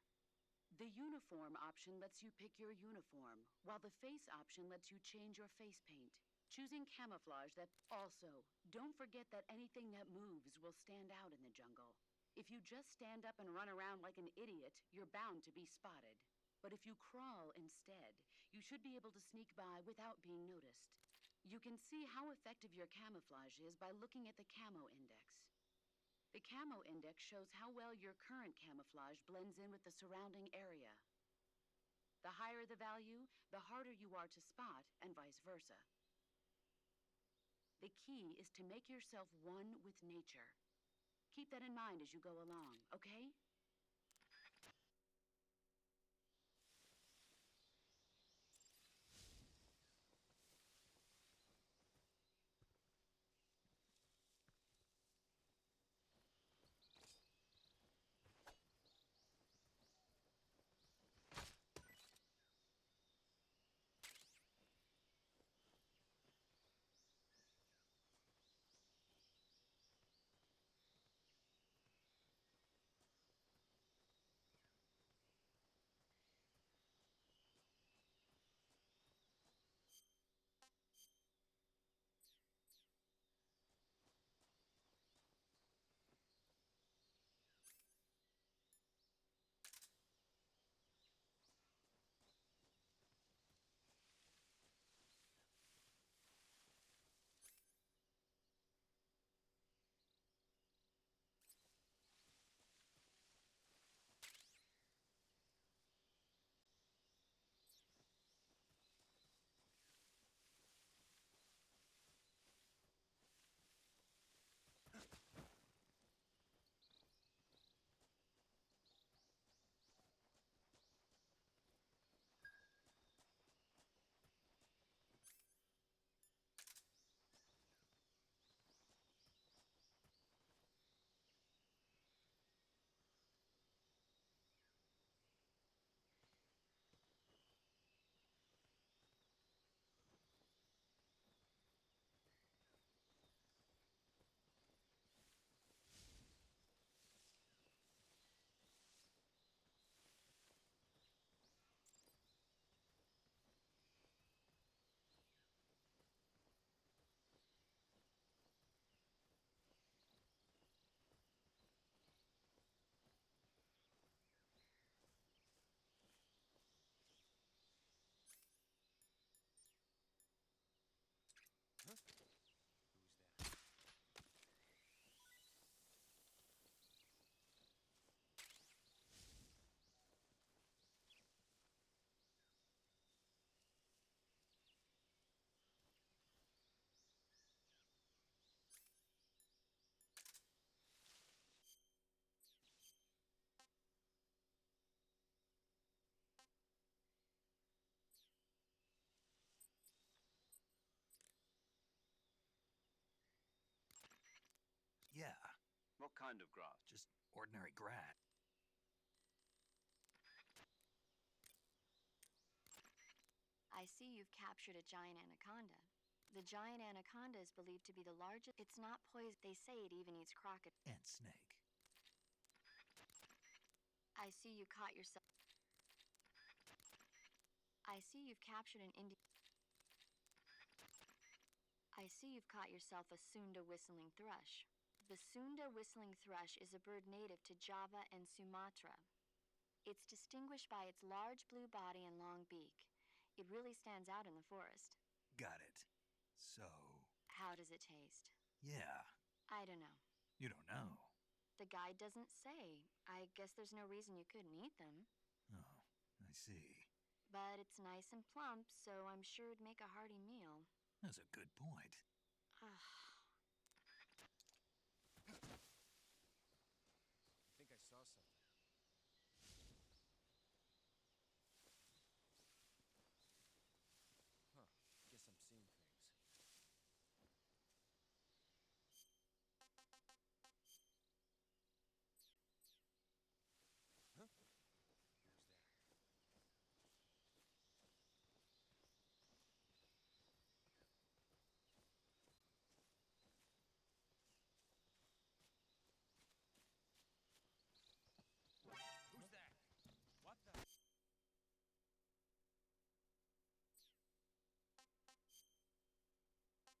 The Uniform option lets you pick your uniform, while the Face option lets you change your face paint. Choosing Camouflage that also, don't forget that anything that moves will stand out in the jungle. If you just stand up and run around like an idiot, you're bound to be spotted. But if you crawl instead, you should be able to sneak by without being noticed. You can see how effective your camouflage is by looking at the Camo Index. The Camo Index shows how well your current camouflage blends in with the surrounding area. The higher the value, the harder you are to spot, and vice versa. The key is to make yourself one with nature. Keep that in mind as you go along, okay? Yeah, What kind of grass? just ordinary grass. I see you've captured a giant anaconda. The giant anaconda is believed to be the largest. It's not poisonous. They say it even eats crocodile. And snake. I see you caught yourself. I see you've captured an Indian. I see you've caught yourself a Sunda whistling thrush. The Sunda whistling thrush is a bird native to Java and Sumatra. It's distinguished by its large blue body and long beak. It really stands out in the forest. Got it. So, How does it taste? yeah. I don't know. You don't know. The guide doesn't say. I guess there's no reason you couldn't eat them. Oh, I see. But it's nice and plump, so I'm sure it'd make a hearty meal. That's a good point. I think I saw something. Huh. Guess I'm seeing things. Huh? Who's that? Who's that? What the? I'm just seeing things.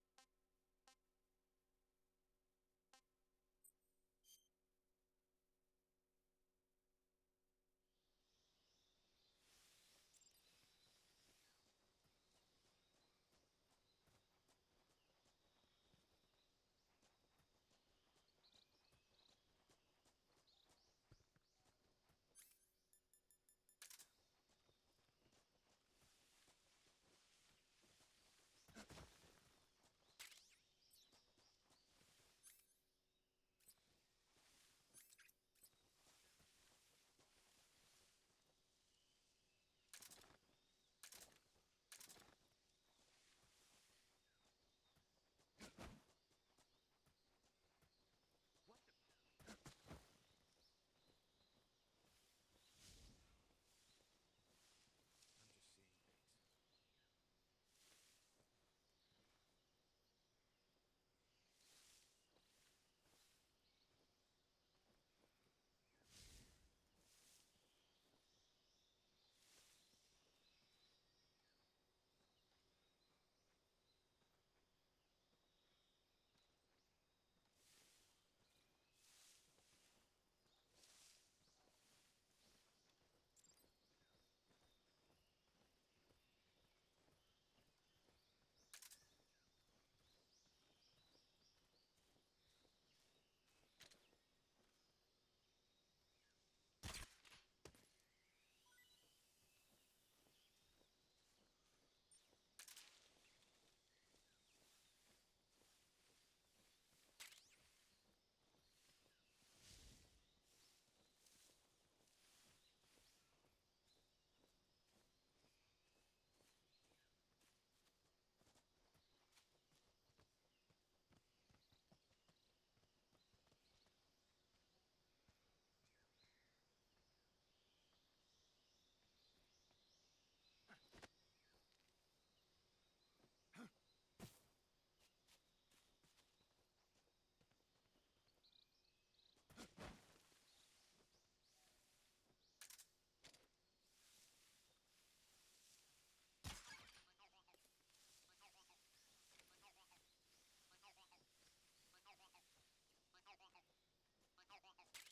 Something there? Huh. Guess I'm seeing things.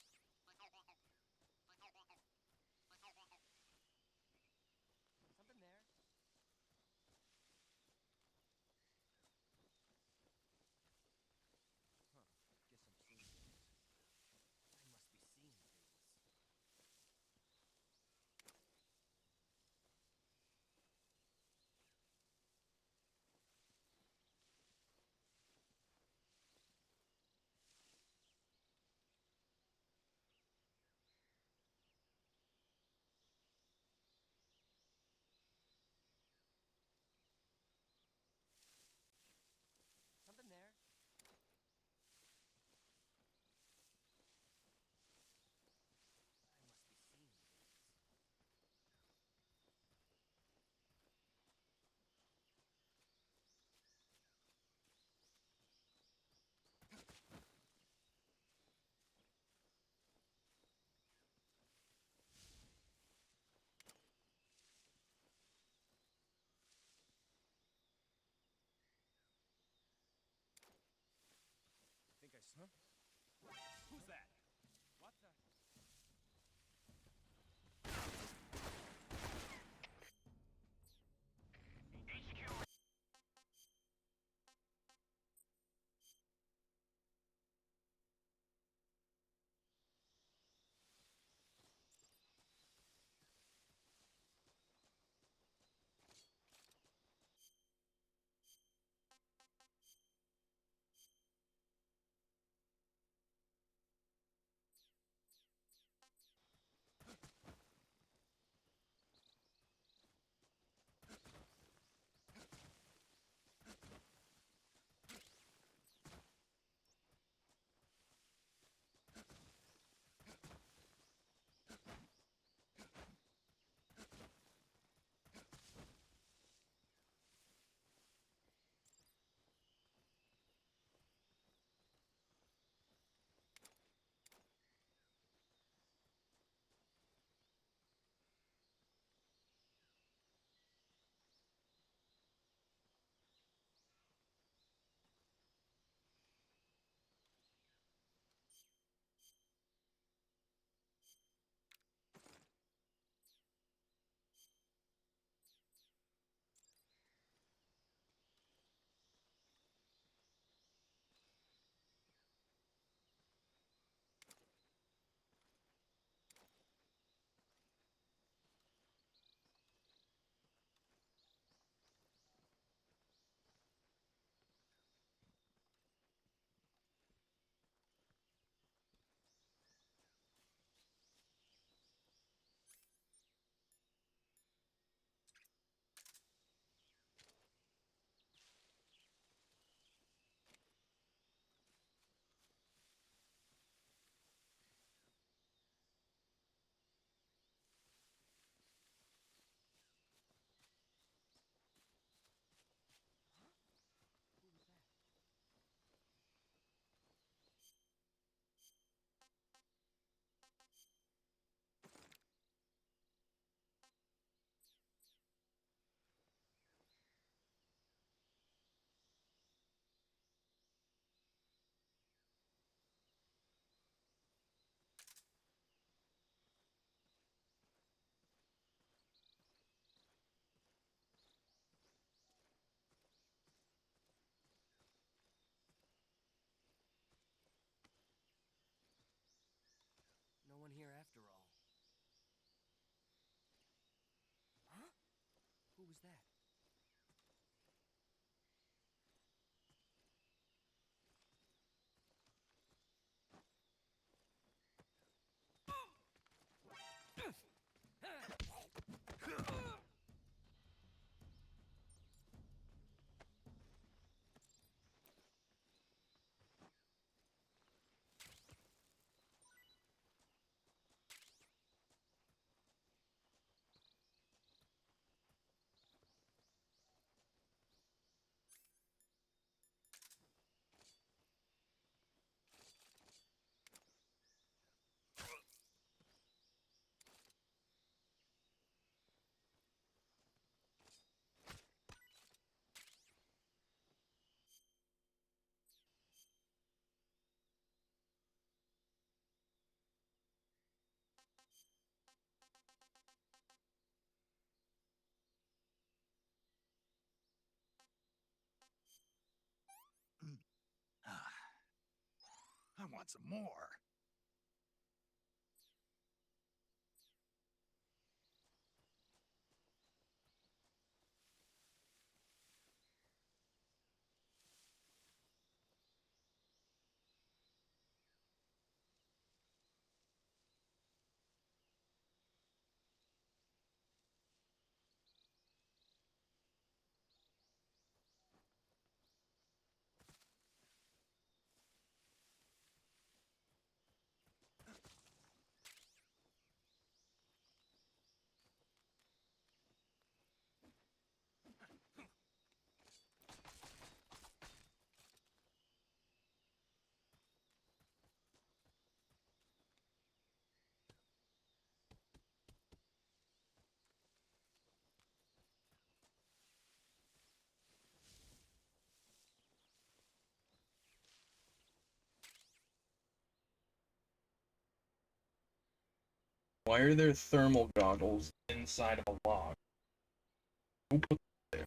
I must be seeing things. Something there? I must be seeing things. I think I saw. Who's that? What the? want some more. Why are there thermal goggles inside of a log? Who put them there?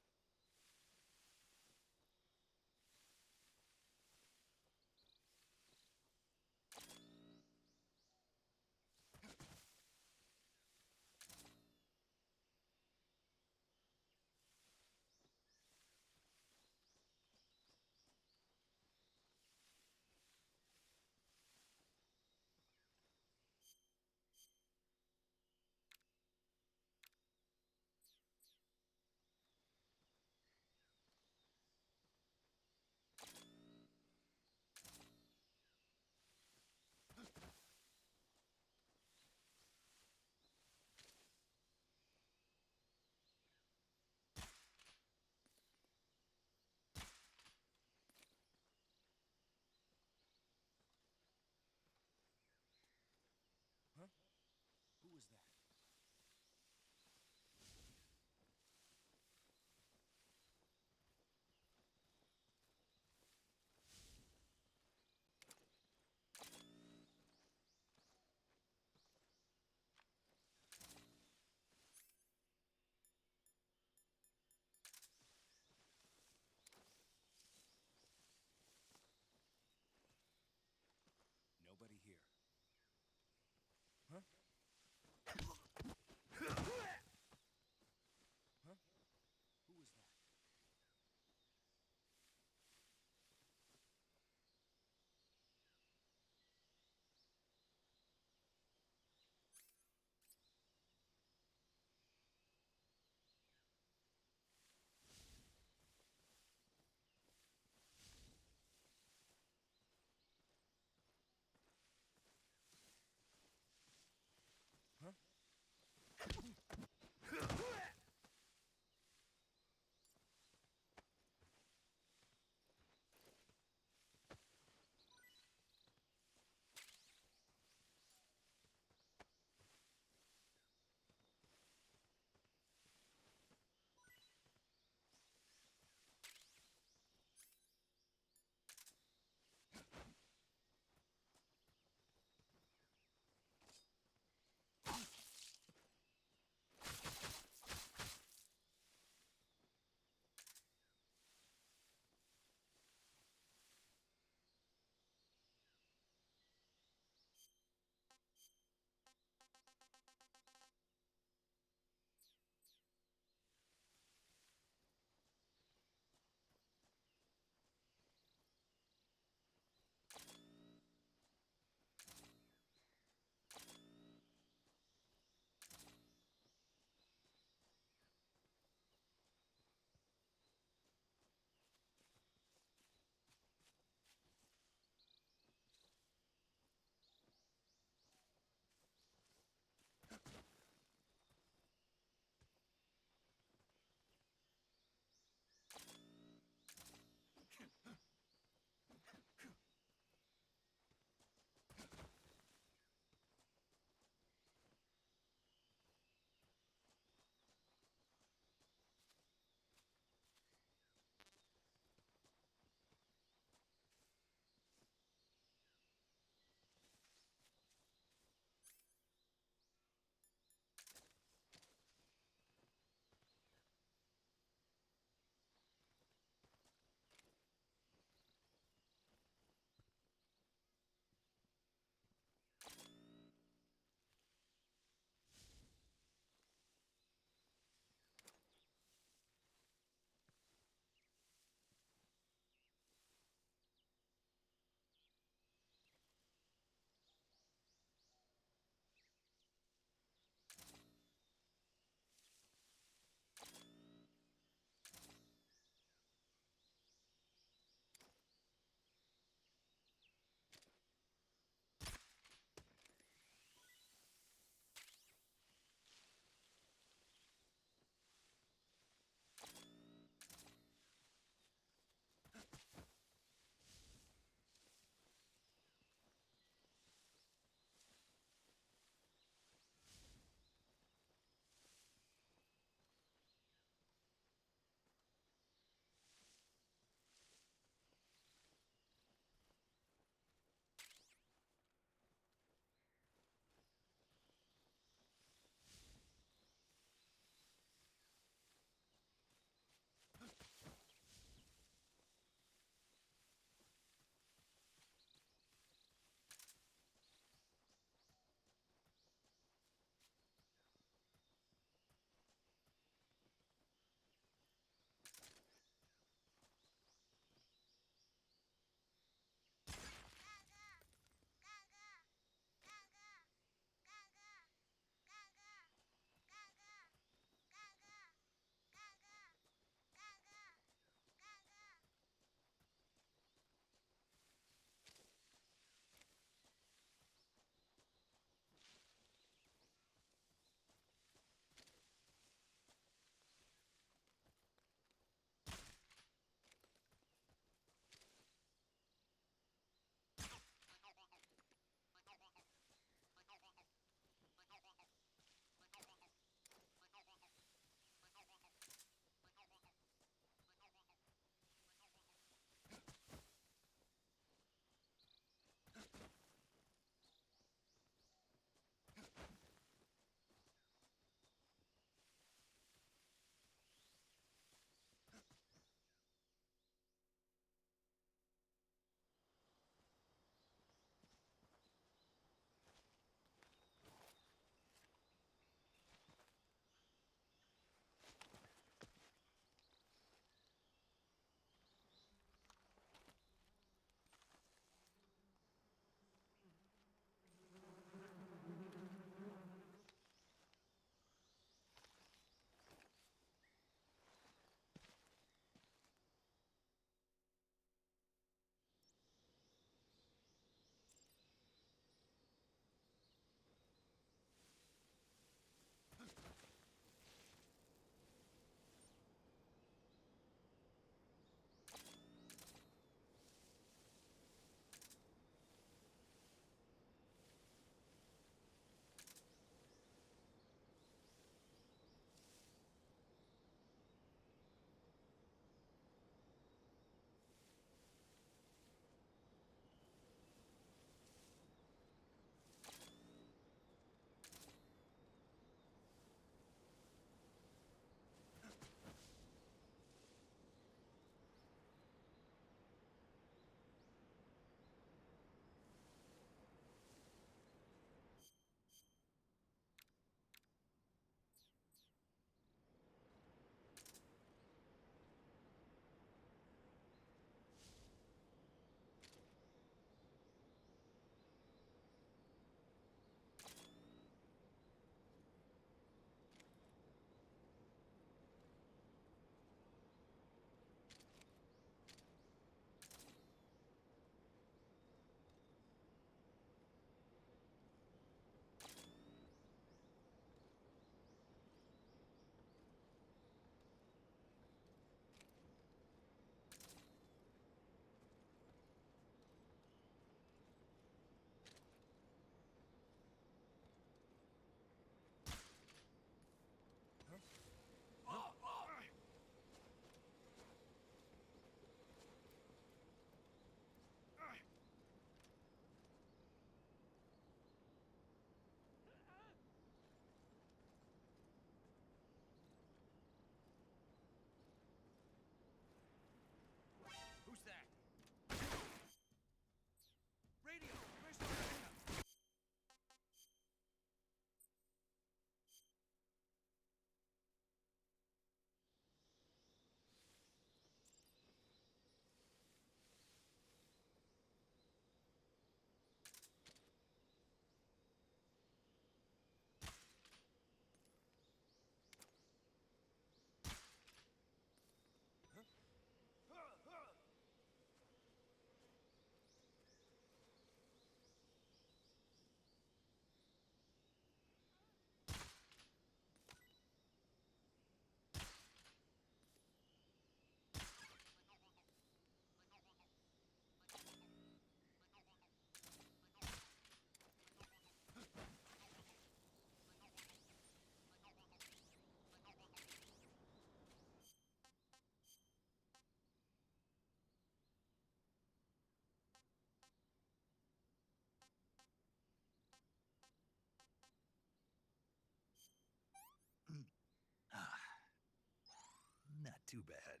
too bad.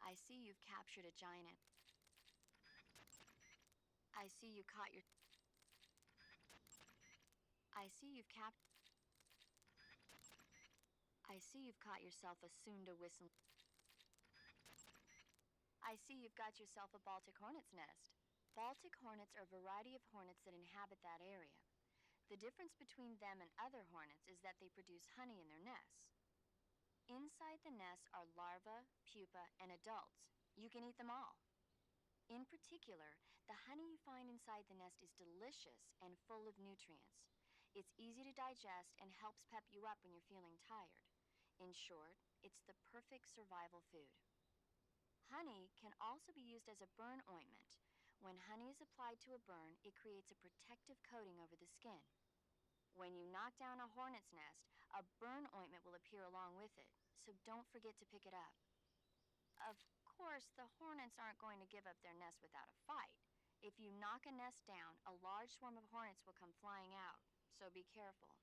I see you've captured a giant. I see you caught your... I see you've I see you've caught yourself a Sunda whistle. I see you've got yourself a Baltic hornet's nest. Baltic hornets are a variety of hornets that inhabit that area. The difference between them and other hornets is that they produce honey in their nests. Inside the nest are larvae, pupa, and adults. You can eat them all. In particular, the honey you find inside the nest is delicious and full of nutrients. It's easy to digest and helps pep you up when you're feeling tired. In short, it's the perfect survival food. Honey can also be used as a burn ointment. When honey is applied to a burn, it creates a protective coating over the skin. When you knock down a hornet's nest, a burn ointment will appear along with it, so don't forget to pick it up. Of course, the hornets aren't going to give up their nest without a fight. If you knock a nest down, a large swarm of hornets will come flying out, so be careful.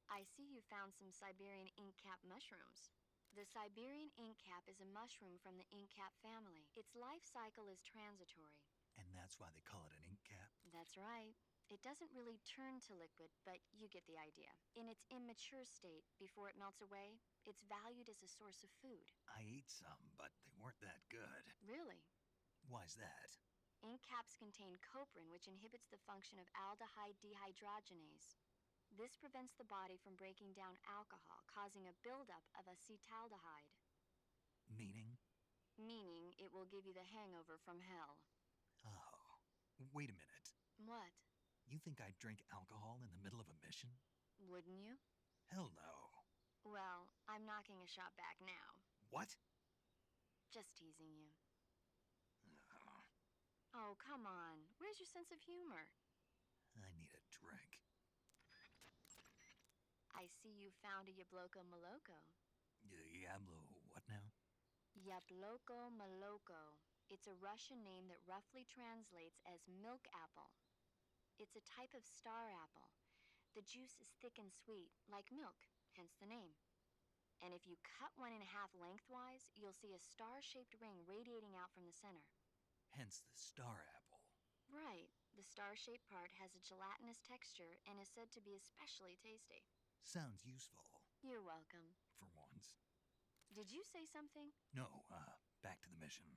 I see you found some Siberian inkcap mushrooms. The Siberian inkcap is a mushroom from the inkcap family. Its life cycle is transitory. And that's why they call it an ink cap? That's right. It doesn't really turn to liquid, but you get the idea. In its immature state, before it melts away, it's valued as a source of food. I ate some, but they weren't that good. Really? Why's that? Ink caps contain coprin, which inhibits the function of aldehyde dehydrogenase. This prevents the body from breaking down alcohol, causing a buildup of acetaldehyde. Meaning? Meaning it will give you the hangover from hell. Oh, wait a minute. What? You think I'd drink alcohol in the middle of a mission? Wouldn't you? Hell no. Well, I'm knocking a shot back now. What? Just teasing you. Oh, come on. Where's your sense of humor? I need a drink. I see you found a Yabloko Moloko. Yablo, what now? Yabloko Moloko. It's a Russian name that roughly translates as milk apple. It's a type of star apple. The juice is thick and sweet, like milk, hence the name. And if you cut one in half lengthwise, you'll see a star-shaped ring radiating out from the center. Hence the star apple. Right. The star-shaped part has a gelatinous texture and is said to be especially tasty. Sounds useful. You're welcome. For once. Did you say something? No, back to the mission.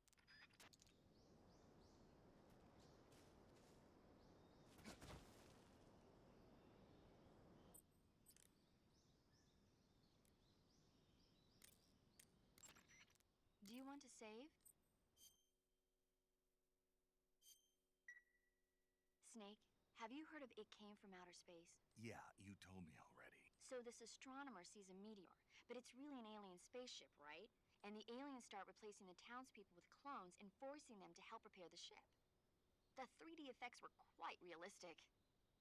Do you want to save? Snake, have you heard of It Came from Outer Space? Yeah, you told me already. So this astronomer sees a meteor, but it's really an alien spaceship, right? And the aliens start replacing the townspeople with clones and forcing them to help repair the ship. The 3D effects were quite realistic.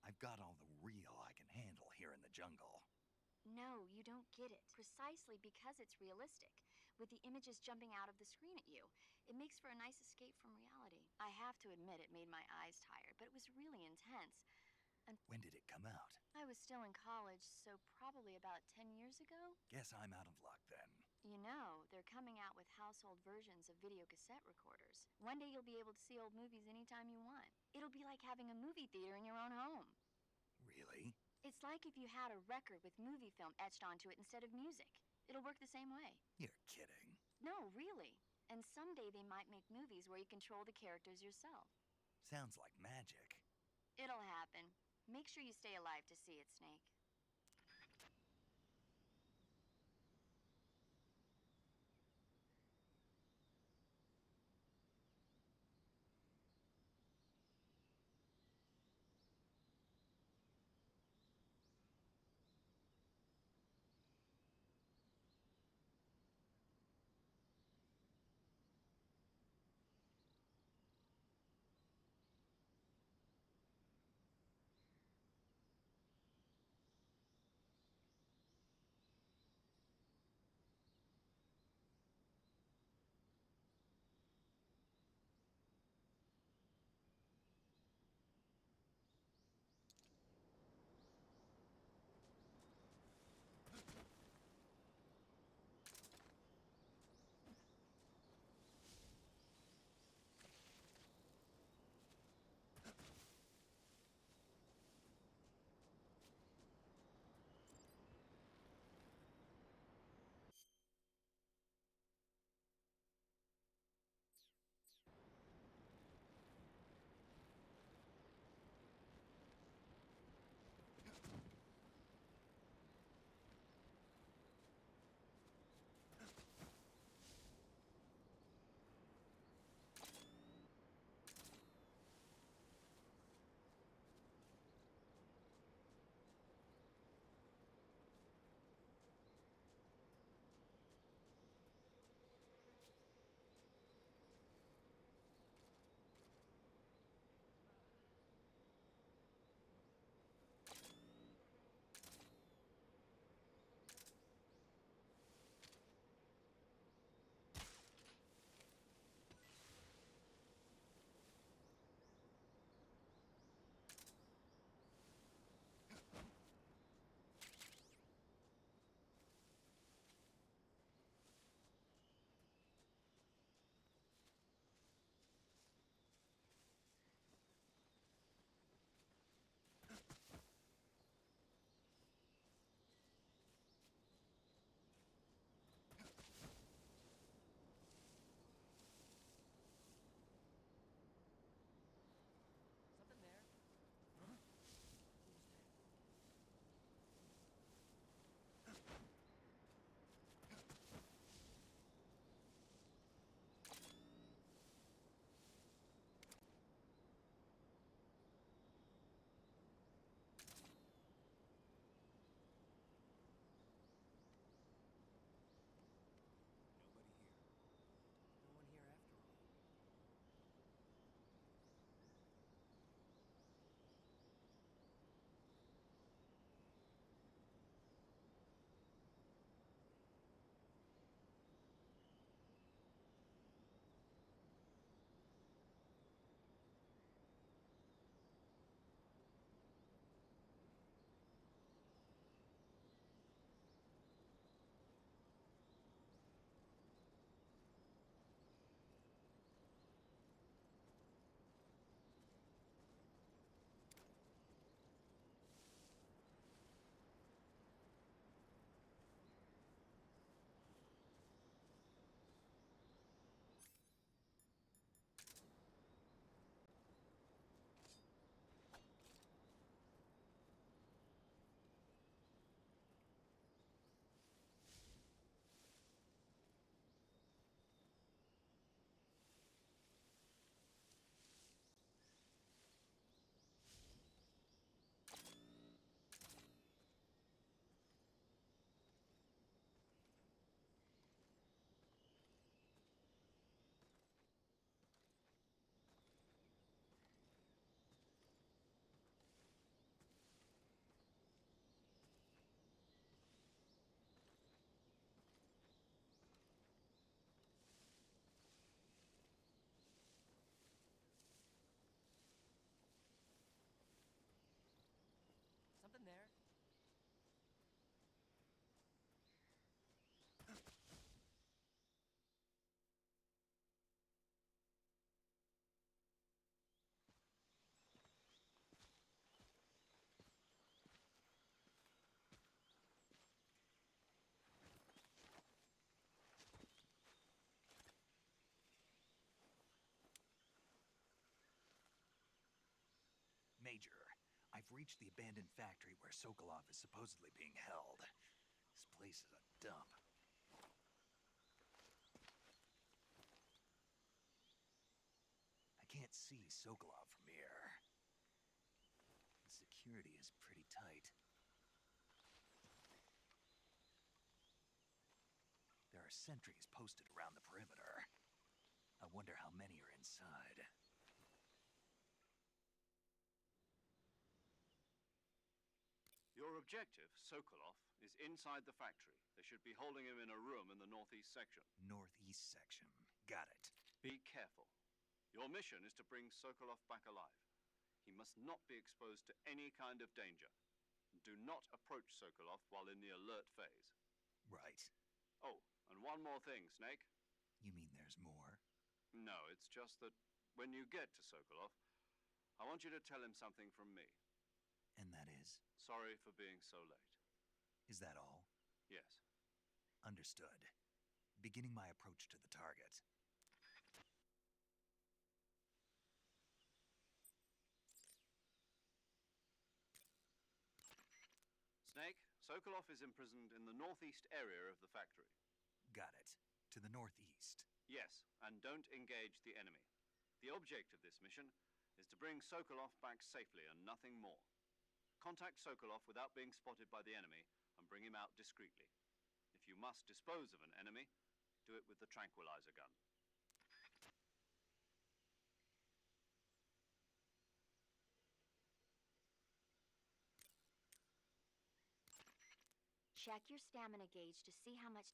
I've got all the real I can handle here in the jungle. No, you don't get it. Precisely because it's realistic, with the images jumping out of the screen at you. It makes for a nice escape from reality. I have to admit it made my eyes tired, but it was really intense. And when did it come out? I was still in college, so probably about 10 years ago? Guess I'm out of luck then. You know, they're coming out with household versions of video cassette recorders. One day you'll be able to see old movies anytime you want. It'll be like having a movie theater in your own home. Really? It's like if you had a record with movie film etched onto it instead of music. It'll work the same way. You're kidding. No, really. And someday they might make movies where you control the characters yourself. Sounds like magic. It'll happen. Make sure you stay alive to see it, Snake. Major, I've reached the abandoned factory where Sokolov is supposedly being held. This place is a dump. I can't see Sokolov from here. The security is pretty tight. There are sentries posted around the perimeter. I wonder how many are inside. Your objective, Sokolov, is inside the factory. They should be holding him in a room in the northeast section. Northeast section. Got it. Be careful. Your mission is to bring Sokolov back alive. He must not be exposed to any kind of danger. Do not approach Sokolov while in the alert phase. Right. Oh, and one more thing, Snake. You mean there's more? No, it's just that when you get to Sokolov, I want you to tell him something from me. And that is? Sorry for being so late. Is that all? Yes. Understood. Beginning my approach to the target. Snake, Sokolov is imprisoned in the northeast area of the factory. Got it. To the northeast. Yes, and don't engage the enemy. The object of this mission is to bring Sokolov back safely and nothing more. Contact Sokolov without being spotted by the enemy and bring him out discreetly. If you must dispose of an enemy, do it with the tranquilizer gun. Check your stamina gauge to see how much...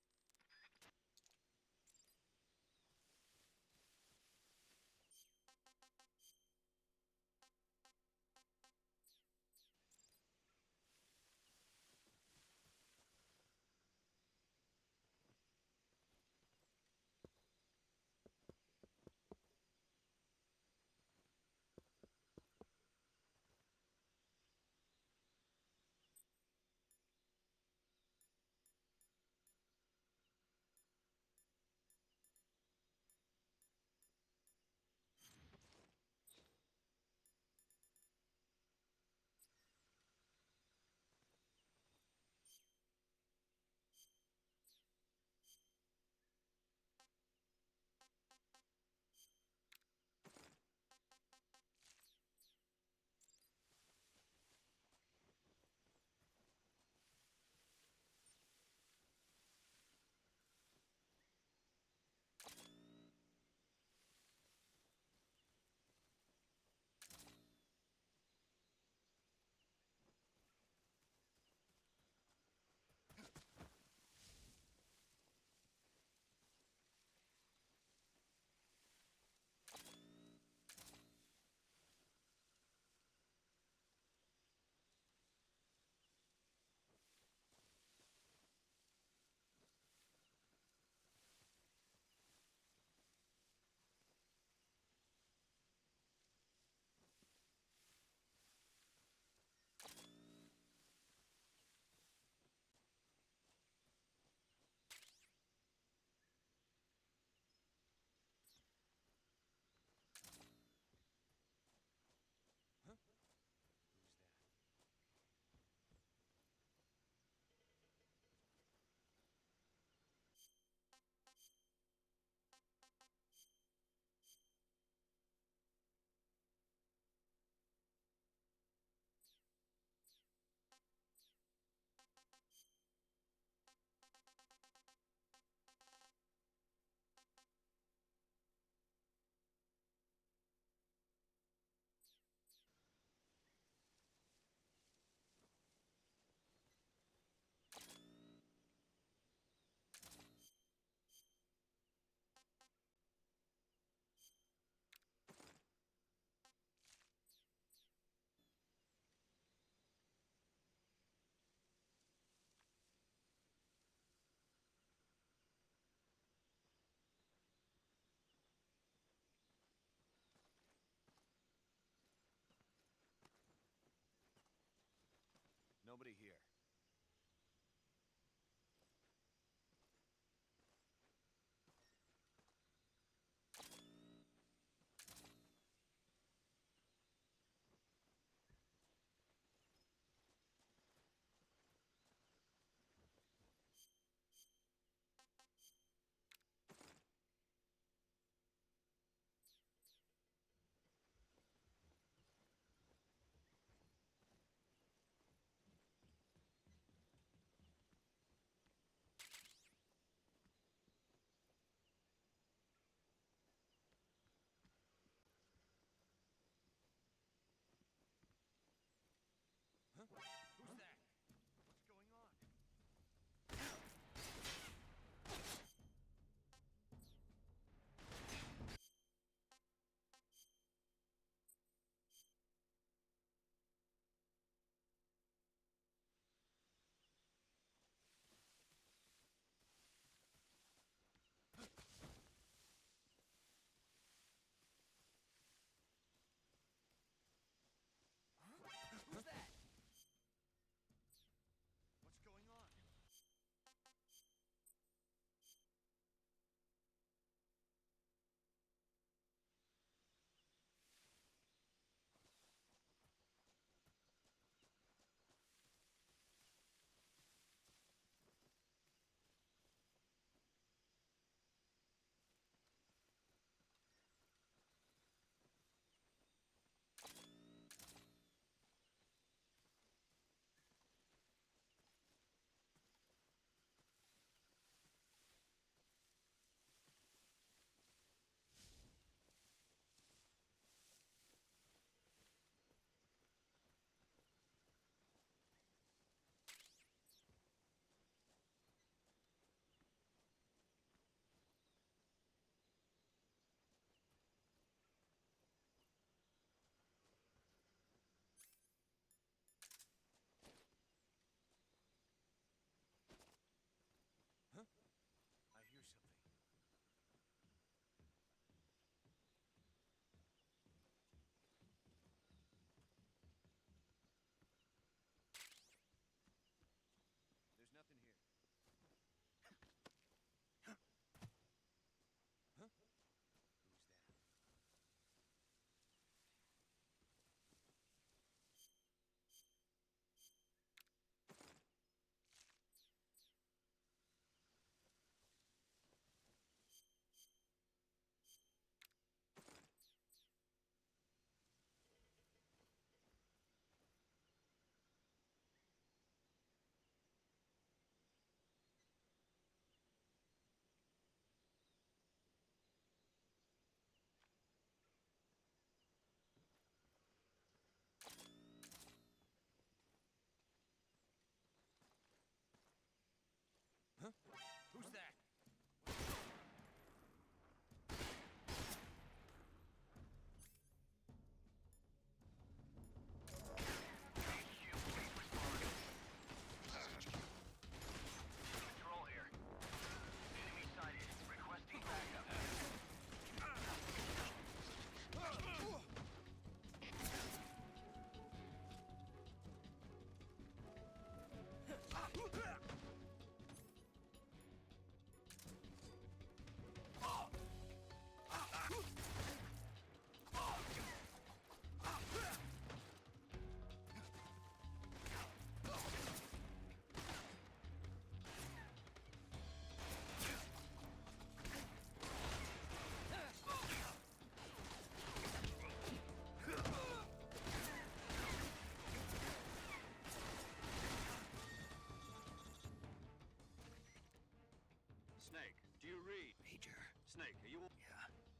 Nobody here.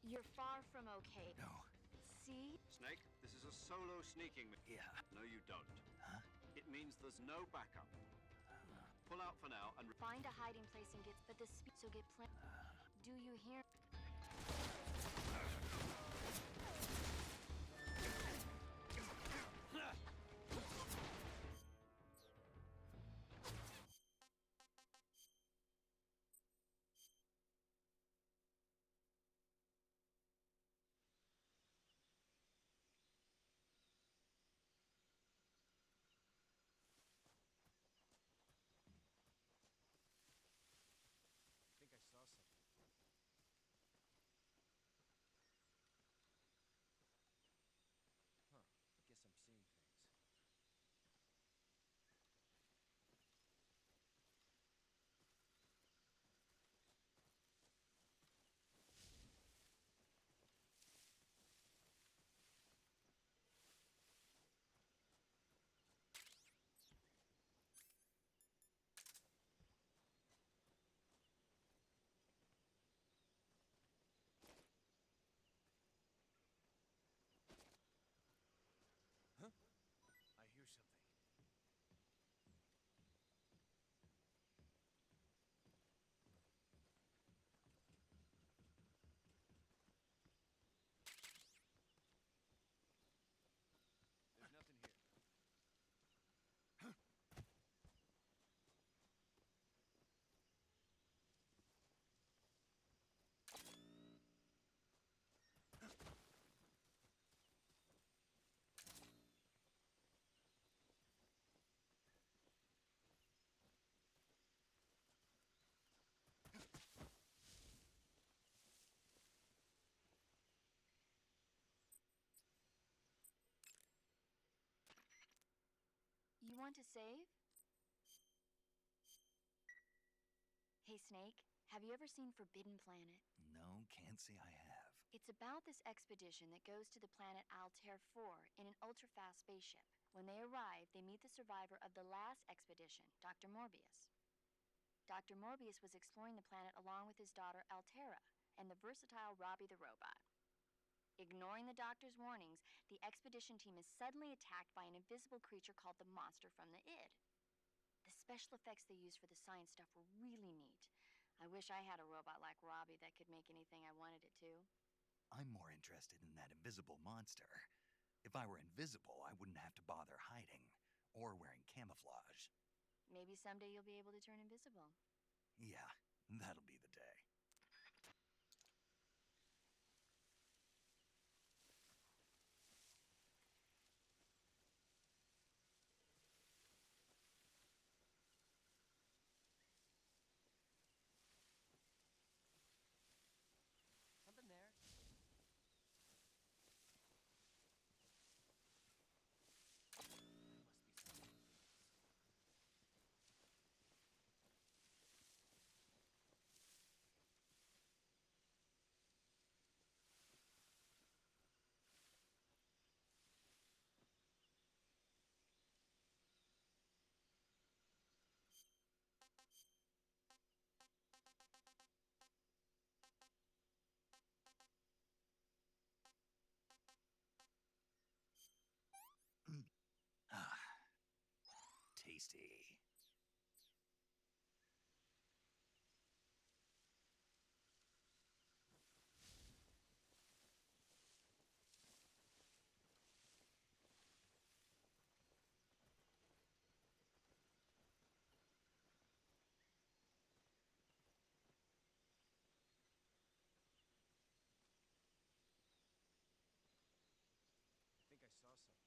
You're far from okay. No. See? Snake, this is a solo sneaking mission. Yeah. No, you don't. Huh? It means there's no backup. Pull out for now and... Find a hiding place and get, but the speed, so get plenty. Do you hear? I think I saw something. Huh. I guess I'm seeing things. Huh? I hear something. There's nothing here. You want to save? Hey, Snake, have you ever seen Forbidden Planet? No, can't say I have. It's about this expedition that goes to the planet Altair 4 in an ultra-fast spaceship. When they arrive, they meet the survivor of the last expedition, Dr. Morbius. Dr. Morbius was exploring the planet along with his daughter Altera and the versatile Robbie the robot. Ignoring the doctor's warnings, the expedition team is suddenly attacked by an invisible creature called the Monster from the Id. The special effects they used for the science stuff were really neat. I wish I had a robot like Robbie that could make anything I wanted it to. I'm more interested in that invisible monster. If I were invisible, I wouldn't have to bother hiding or wearing camouflage. Maybe someday you'll be able to turn invisible. Yeah, that'll be the day. Something there. There must be something. Tasty. I think I saw something.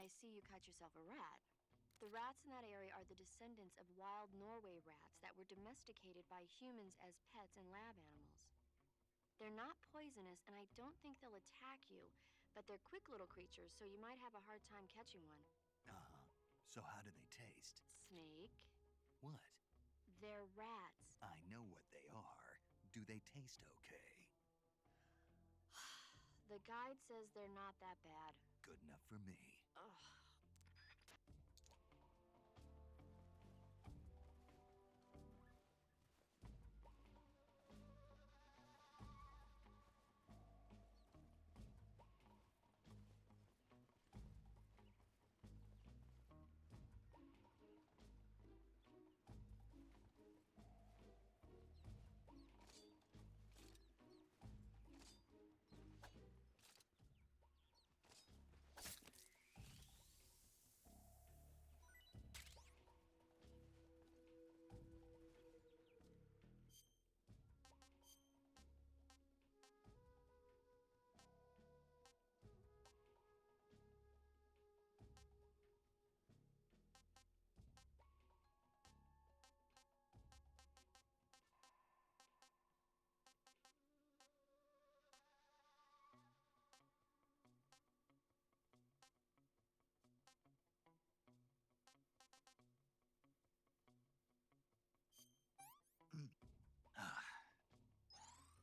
I see you caught yourself a rat. The rats in that area are the descendants of wild Norway rats that were domesticated by humans as pets and lab animals. They're not poisonous, and I don't think they'll attack you, but they're quick little creatures, so you might have a hard time catching one. Uh-huh. So how do they taste? Snake? What? They're rats. I know what they are. Do they taste okay? The guide says they're not that bad. Good enough for me. Ugh.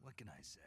What can I say?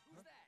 Who's that?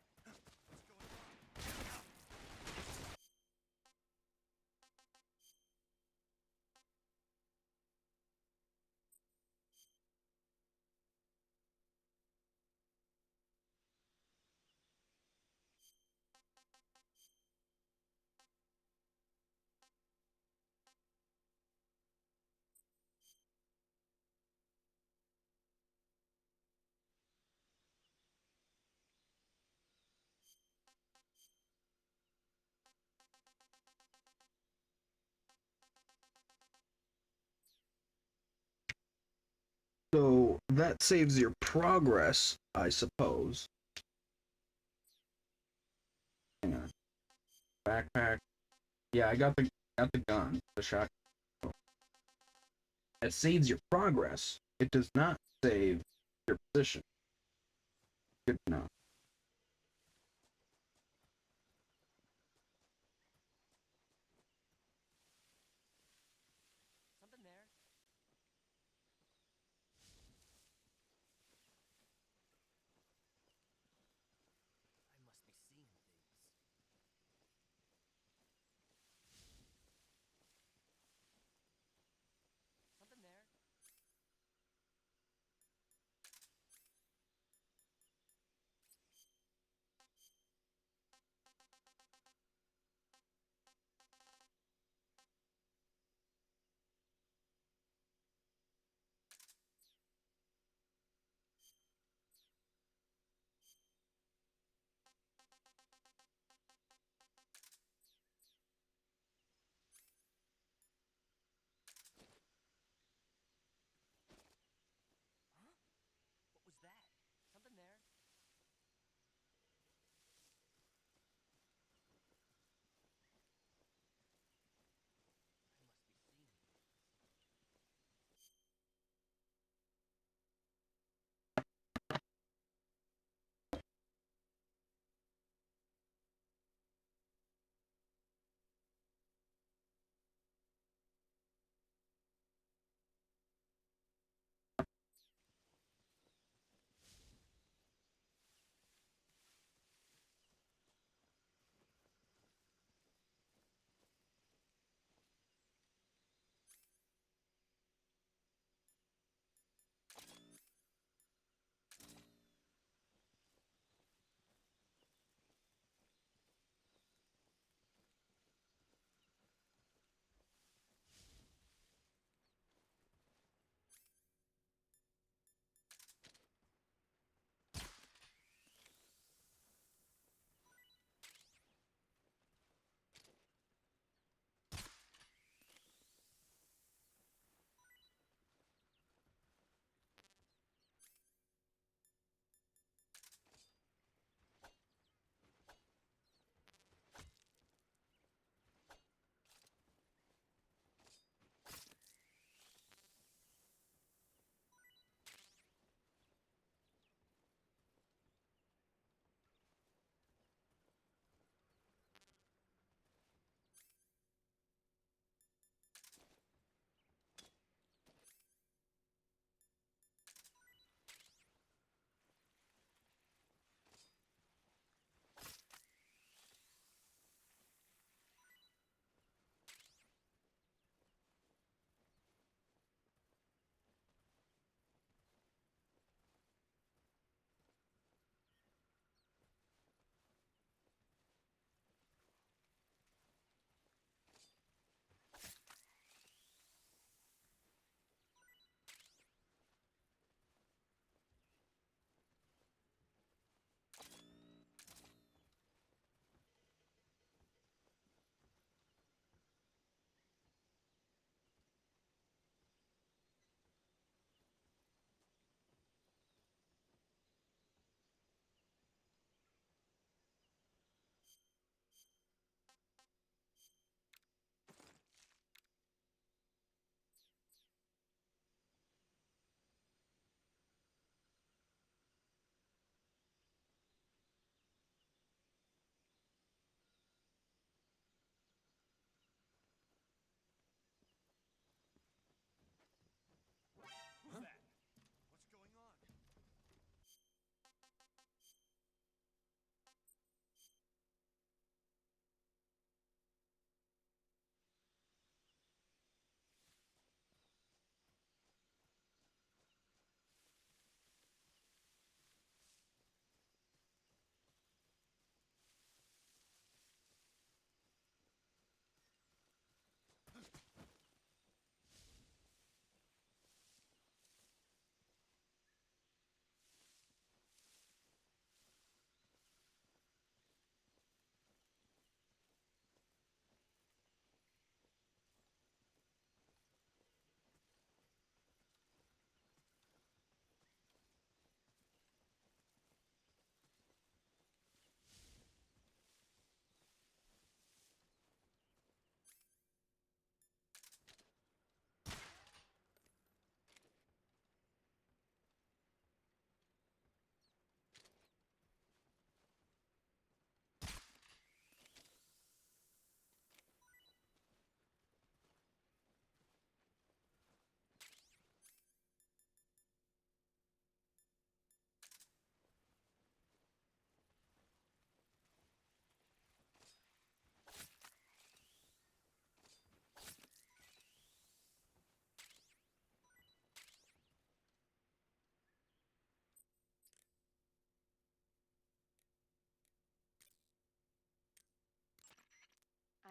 So that saves your progress, I suppose. Hang on. Backpack. Yeah, I got the gun, the shotgun. It saves your progress. It does not save your position. Good enough. Something there. I must be seeing things. Something there.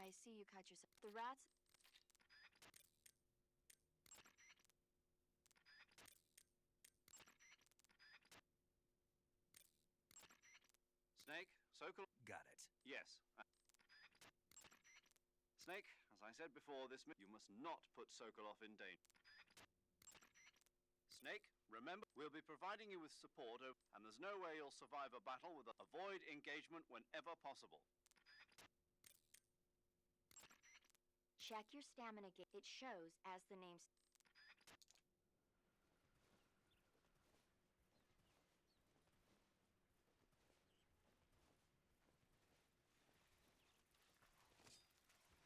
I see you cut yourself. The rats. Snake, Sokol. Got it. Yes. Snake, as I said before, you must not put Sokolov in danger. Snake, remember, we'll be providing you with support, and there's no way you'll survive a battle with avoid engagement whenever possible. Check your stamina gauge. It shows as the name.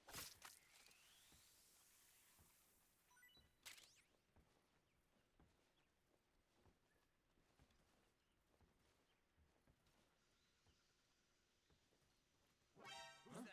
Who's that? What happened?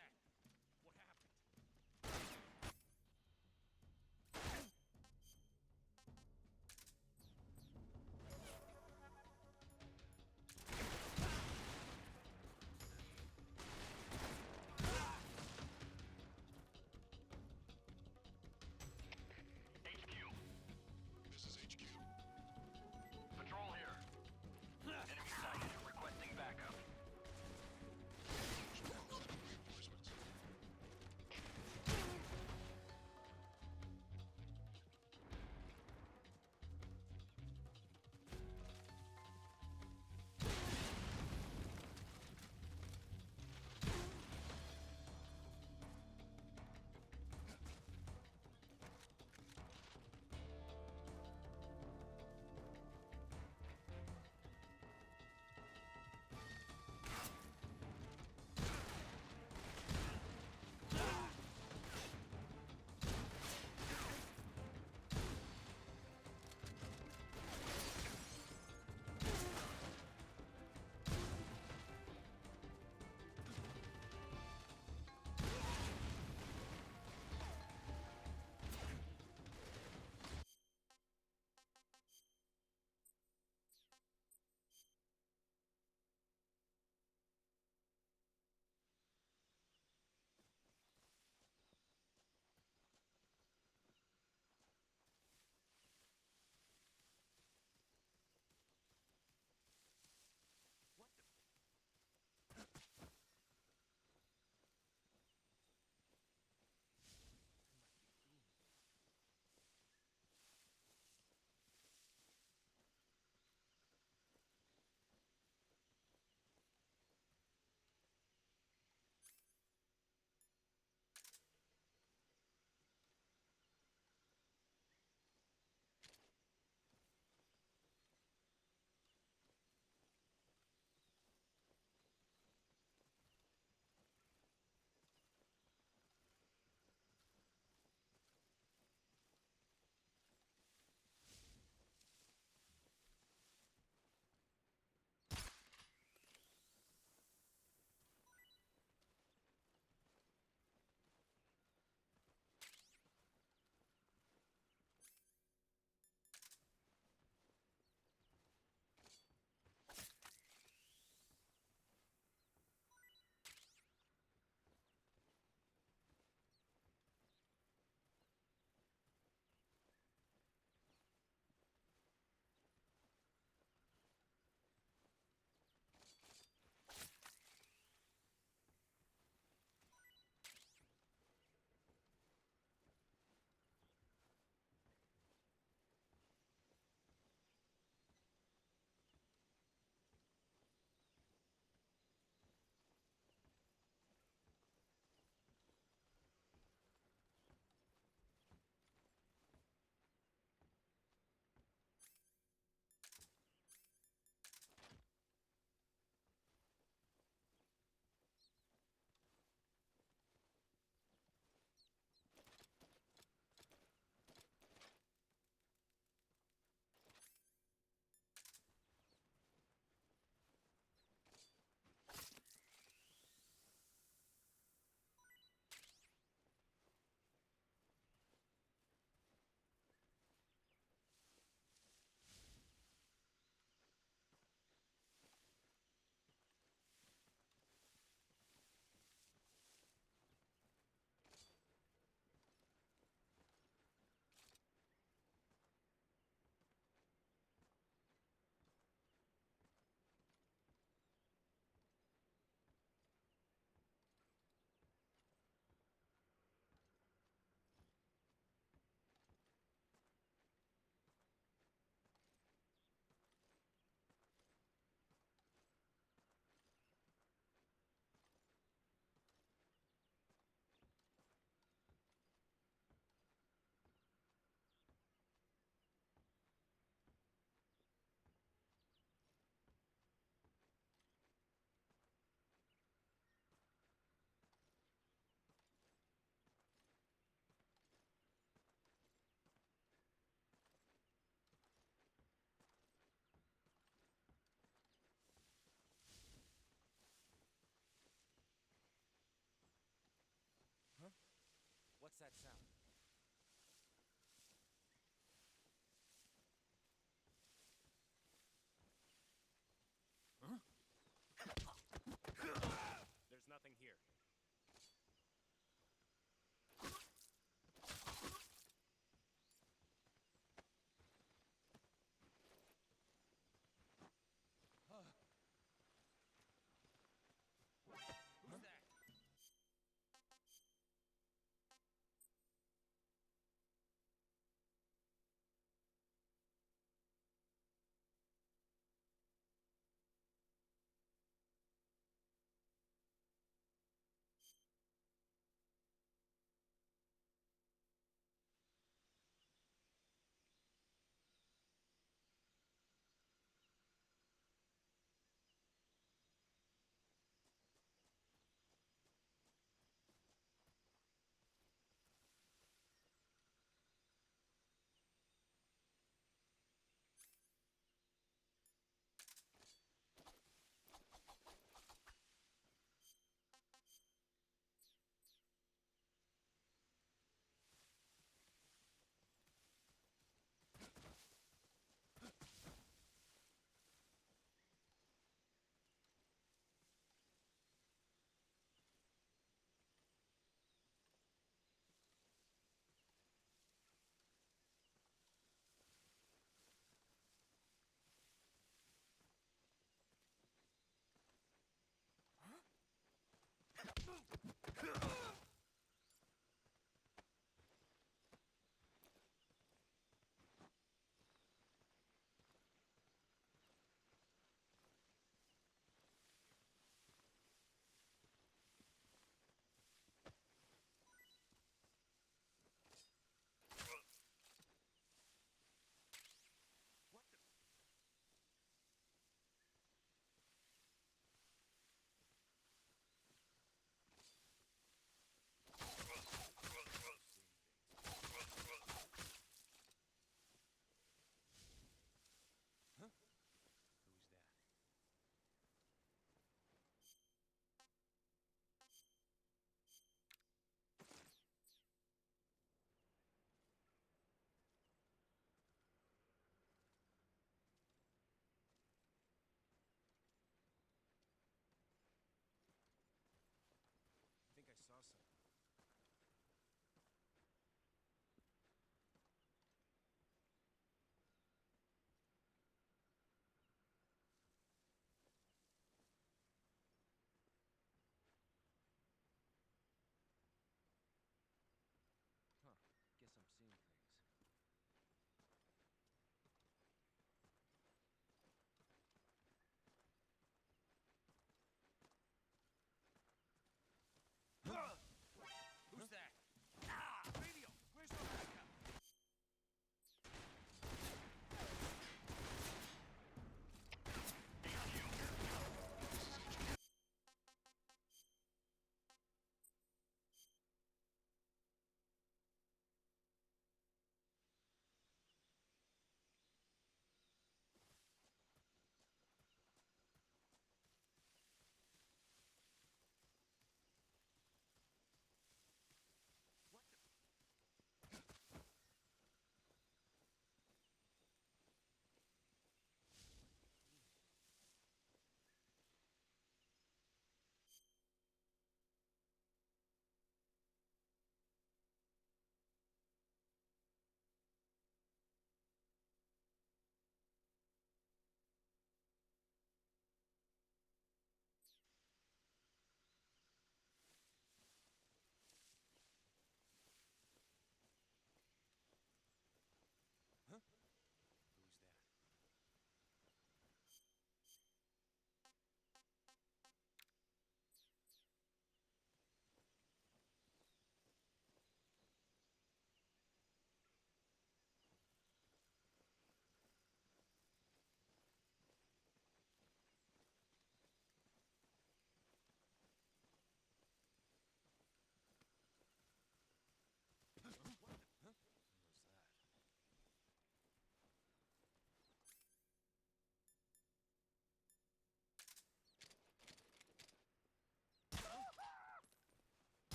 What's that sound? Huh? There's nothing here. Who's that?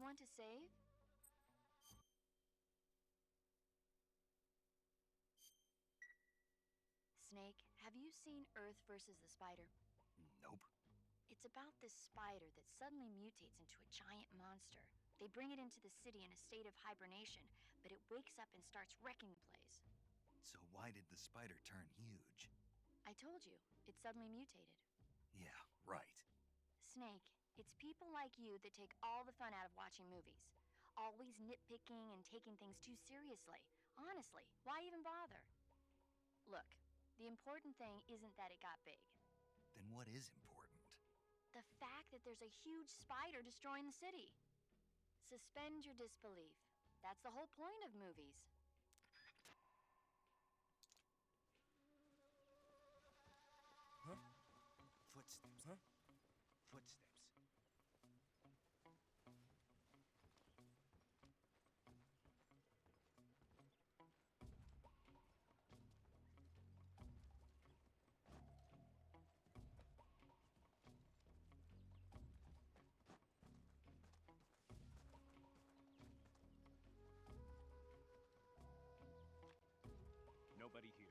want to save? Snake, have you seen Earth versus the Spider? Nope. It's about this spider that suddenly mutates into a giant monster. They bring it into the city in a state of hibernation, but it wakes up and starts wrecking the place. So why did the spider turn huge? I told you, it suddenly mutated. Yeah, right. Snake, it's people like you that take all the fun out of watching movies. Always nitpicking and taking things too seriously. Honestly, why even bother? Look, the important thing isn't that it got big. Then what is important? The fact that there's a huge spider destroying the city. Suspend your disbelief. That's the whole point of movies. Huh? Footsteps, huh? Footsteps. Nobody here.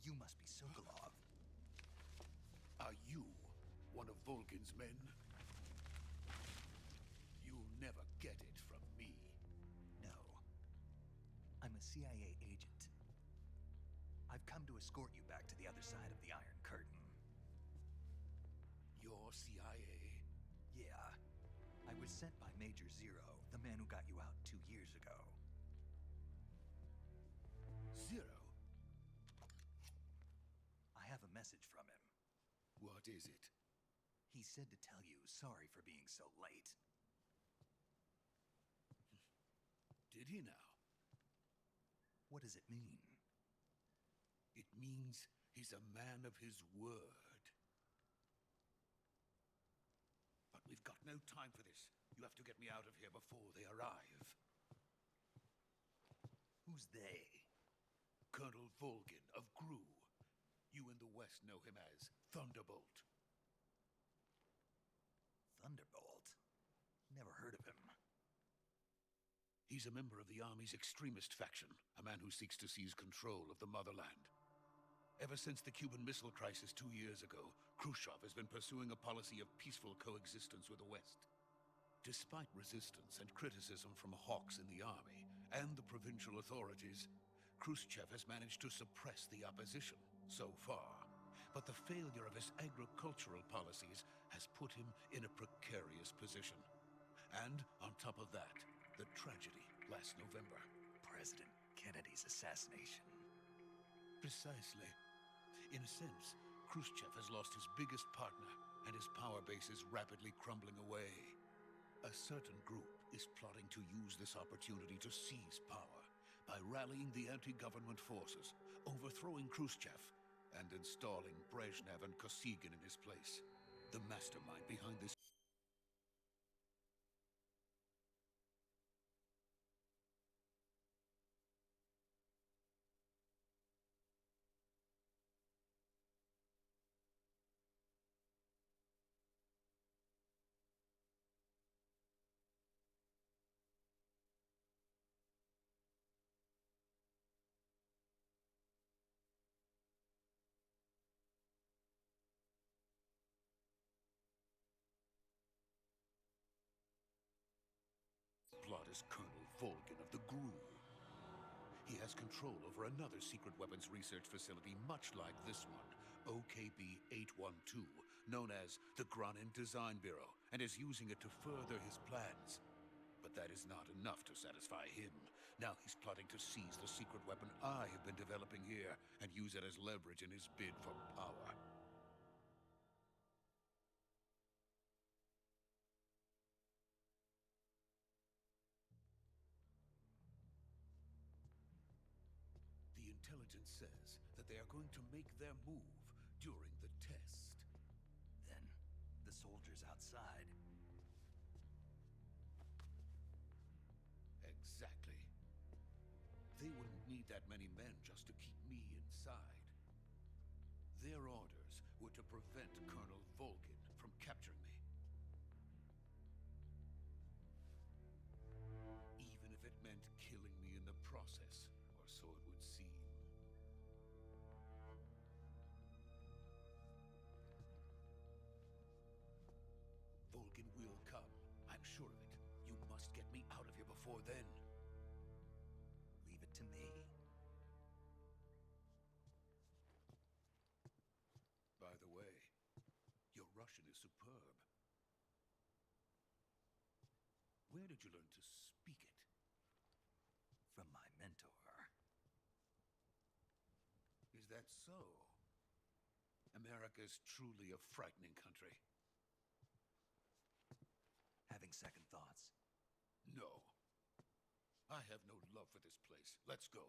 You must be Sokolov. Are you one of Volgin's men? You'll never get it from me. No. I'm a CIA agent. I've come to escort you back to the other side of the Iron Curtain. You're CIA? Yeah. I was sent by Major Zero, the man who got you out 2 years ago. Zero? I have a message from him. What is it? He said to tell you sorry for being so late. Did he now? What does it mean? It means he's a man of his word. But we've got no time for this. You have to get me out of here before they arrive. Who's they? Colonel Volgin of GRU. You in the West know him as Thunderbolt. Thunderbolt? Never heard of him. He's a member of the Army's extremist faction, a man who seeks to seize control of the motherland. Ever since the Cuban Missile Crisis 2 years ago, Khrushchev has been pursuing a policy of peaceful coexistence with the West. Despite resistance and criticism from hawks in the army and the provincial authorities, Khrushchev has managed to suppress the opposition so far. But the failure of his agricultural policies has put him in a precarious position. And on top of that, the tragedy last November. President Kennedy's assassination. Precisely. In a sense, Khrushchev has lost his biggest partner, and his power base is rapidly crumbling away. A certain group is plotting to use this opportunity to seize power by rallying the anti-government forces, overthrowing Khrushchev, and installing Brezhnev and Kosygin in his place. The mastermind behind this... plot is Colonel Volgin of the GRU. He has control over another secret weapons research facility much like this one, OKB-812, known as the Granin Design Bureau, and is using it to further his plans. But that is not enough to satisfy him. Now he's plotting to seize the secret weapon I have been developing here and use it as leverage in his bid for power. The intelligence says that they are going to make their move during the test. Then, the soldiers outside. Exactly. They wouldn't need that many men just to keep me inside. Their orders were to prevent Colonel Volgin from capturing me. Even if it meant killing me in the process, or so it would seem. Volgin will come. I'm sure of it. You must get me out of here before then. Leave it to me. By the way, your Russian is superb. Where did you learn to speak it? From my mentor. Is that so? America is truly a frightening country. Having second thoughts? No. I have no love for this place. Let's go.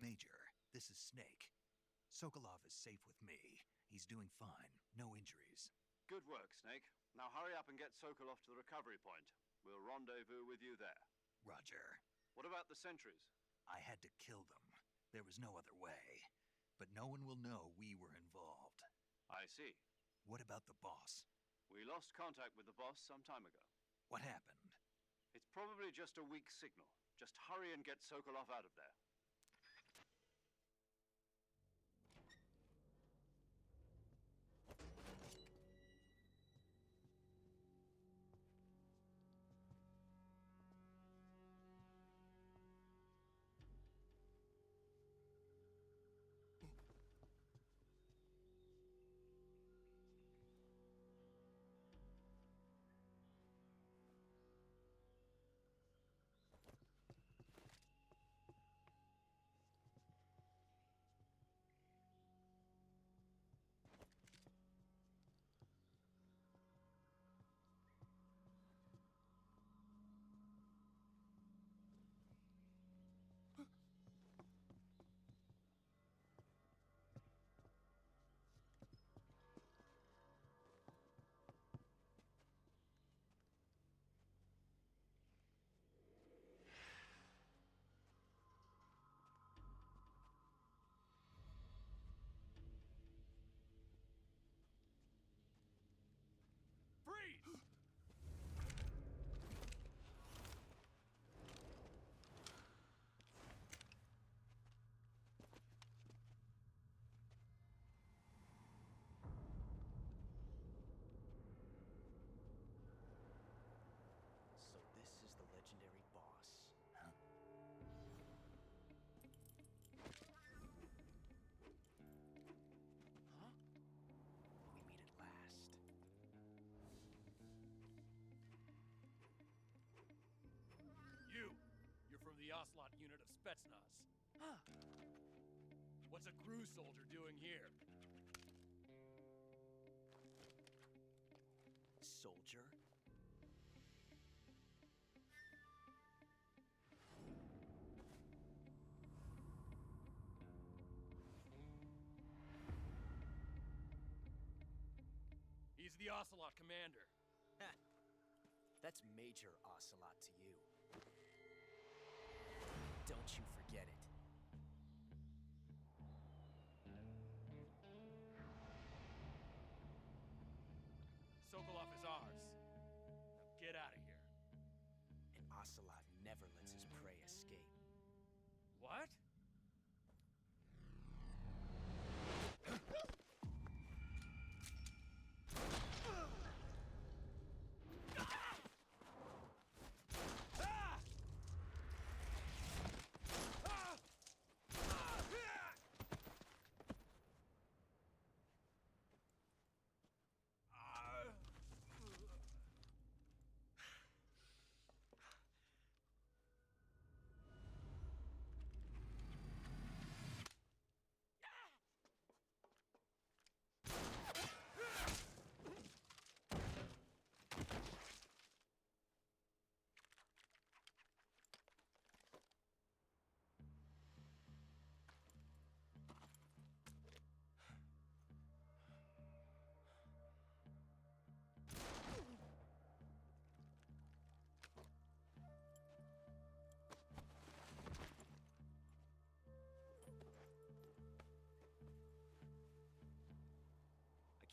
Major, this is Snake. Sokolov is safe with me. He's doing fine. No injuries. Good work, Snake. Now hurry up and get Sokolov to the recovery point. We'll rendezvous with you there. Roger. What about the sentries? I had to kill them. There was no other way. But no one will know we were involved. I see. What about the boss? We lost contact with the boss some time ago. What happened? It's probably just a weak signal. Just hurry and get Sokolov out of there. Freeze! So this is the legendary boss. Huh? Huh? We meet at last. You're from the Ocelot unit of Spetsnaz. Huh. What's a crew soldier doing here? Soldier? He's the Ocelot commander. Ha! That's Major Ocelot to you. Don't you forget it. Sokolov is ours. Now get out of here. And Ocelot never lets his prey escape. What?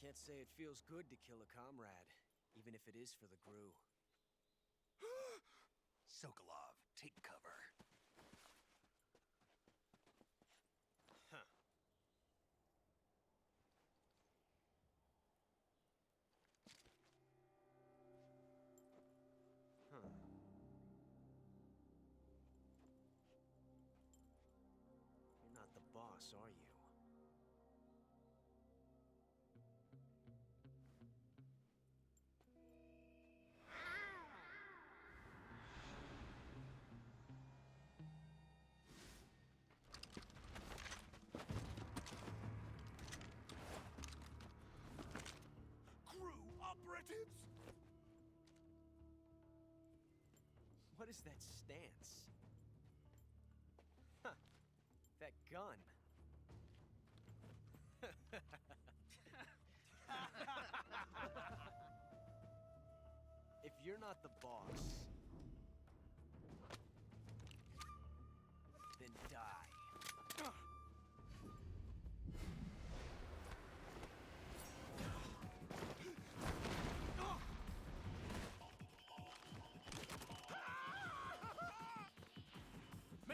I can't say it feels good to kill a comrade, even if it is for the Gru. Sokolov, take cover. Huh. Huh. You're not the boss, are you? Crew operatives! What is that stance? Huh. That gun. If you're not the boss, then die.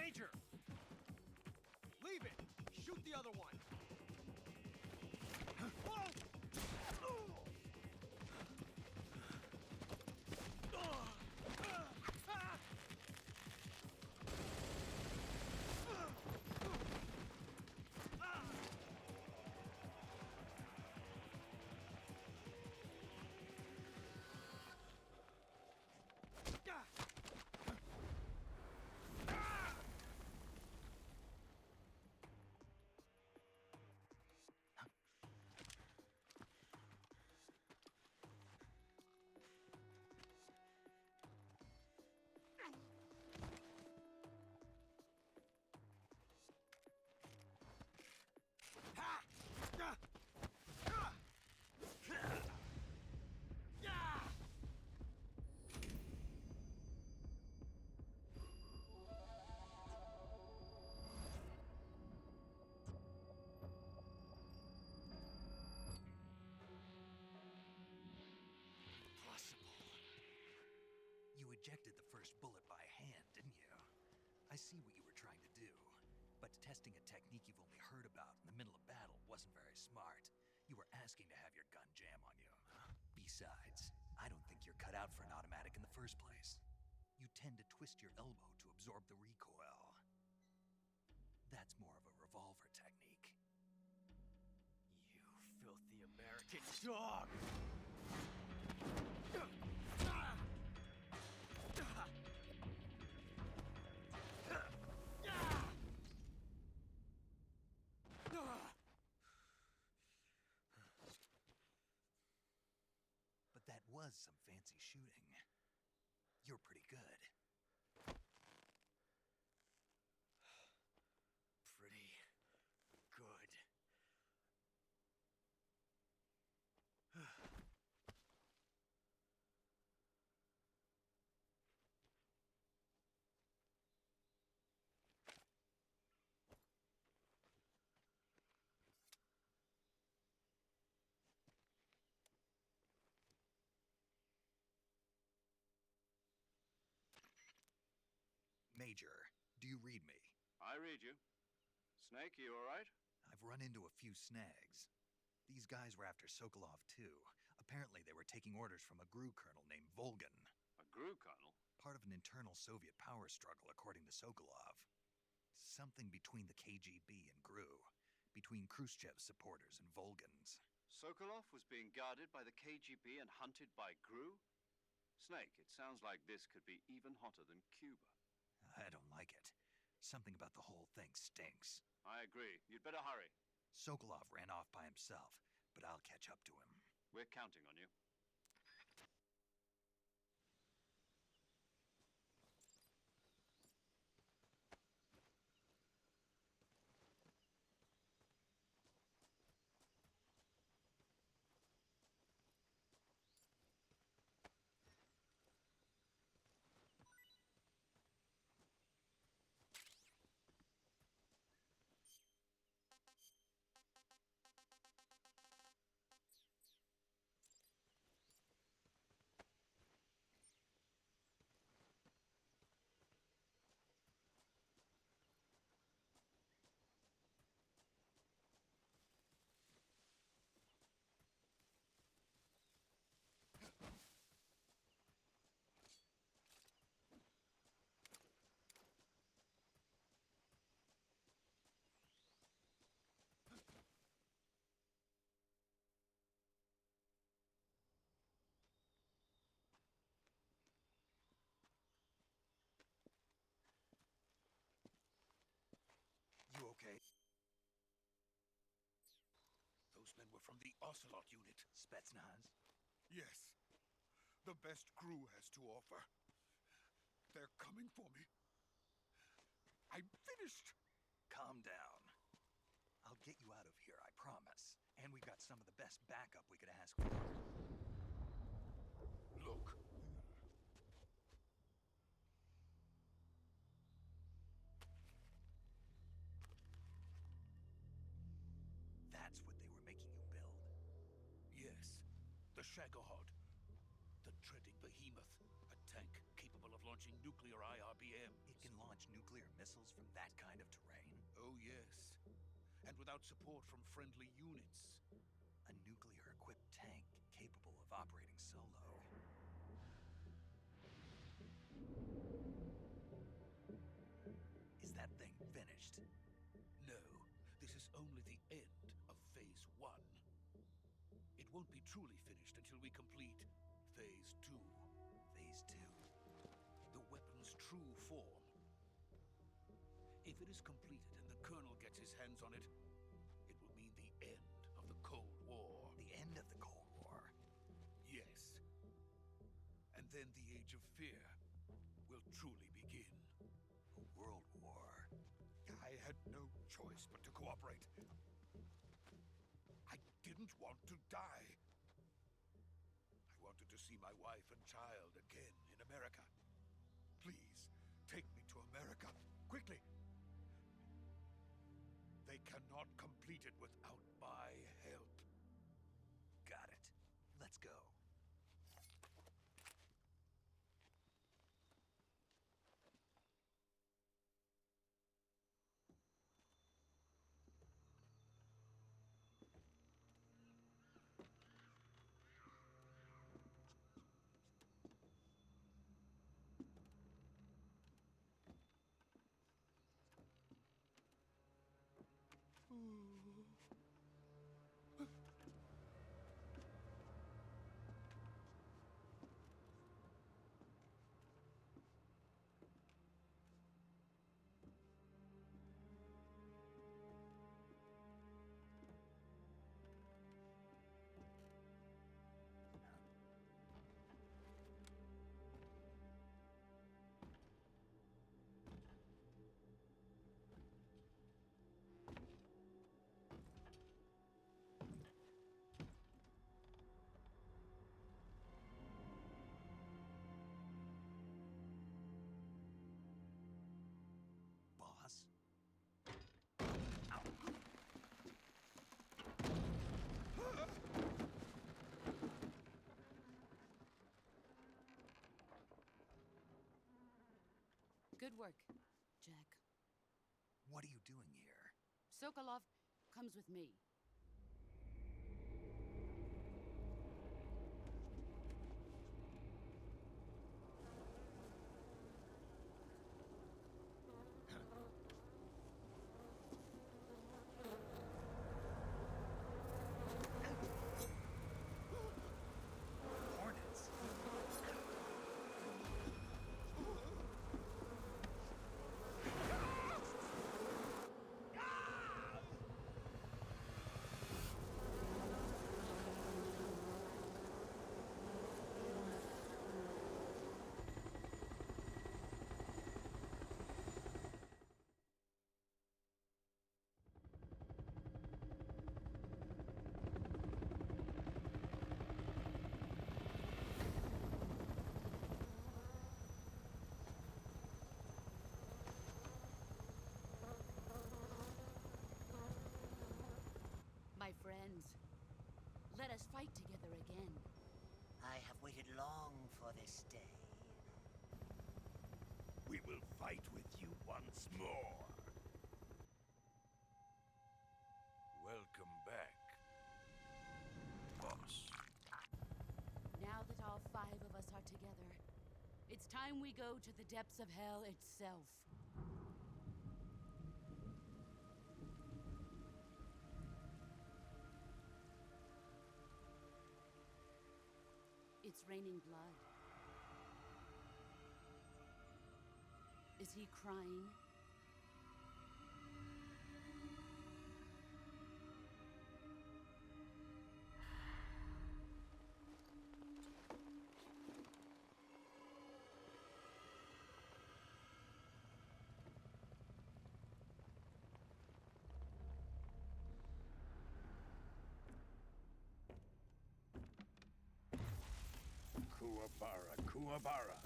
Major! Leave it! Shoot the other one! Whoa! You ejected the first bullet by hand, didn't you? I see what you were trying to do. But testing a technique you've only heard about in the middle of battle wasn't very smart. You were asking to have your gun jam on you. Besides, I don't think you're cut out for an automatic in the first place. You tend to twist your elbow to absorb the recoil. That's more of a revolver technique. You filthy American dog! But that was some fancy shooting. You're pretty good. Pretty good. Major, do you read me? I read you. Snake, you alright? I've run into a few snags. These guys were after Sokolov too. Apparently they were taking orders from a GRU colonel named Volgan. A GRU colonel? Part of an internal Soviet power struggle, according to Sokolov. Something between the KGB and GRU. Between Khrushchev's supporters and Volgan's. Sokolov was being guarded by the KGB and hunted by GRU? Snake, it sounds like this could be even hotter than Cuba. I don't like it. Something about the whole thing stinks. I agree. You'd better hurry. Sokolov ran off by himself, but I'll catch up to him. We're counting on you. You okay? Those men were from the Ocelot unit. Spetsnaz? Yes. The best GRU has to offer. They're coming for me. I'm finished. Calm down. I'll get you out of here, I promise. And we've got some of the best backup we could ask for. Look. That's what they were making you build? Yes. The Shagohod. The dreaded behemoth. A tank capable of launching nuclear IRBM. It can launch nuclear missiles from that kind of terrain? Oh, yes. And without support from friendly units. A nuclear-equipped tank capable of operating solo. Is that thing finished? No, this is only the end of Phase 1. It won't be truly finished until we complete Phase 2. Phase 2? The weapon's true form. If it is completed and the Colonel gets his hands on it, it will mean the end of the Cold War. The end of the Cold War? Yes. And then the Age of Fear will truly begin. A world war? I had no choice but to cooperate. I didn't want to die. I wanted to see my wife and child again in America. Please, take me to America, quickly. They cannot complete it without my help. Got it. Let's go. Boss? Good work, Jack. What are you doing here? Sokolov comes with me. Hornets? My friends, let us fight together again. I have waited long for this day. We will fight with you once more. Welcome back, boss. Now that all 5 of us are together, it's time we go to the depths of hell itself. It's raining blood. Is he crying? Kuwabara, Kuwabara.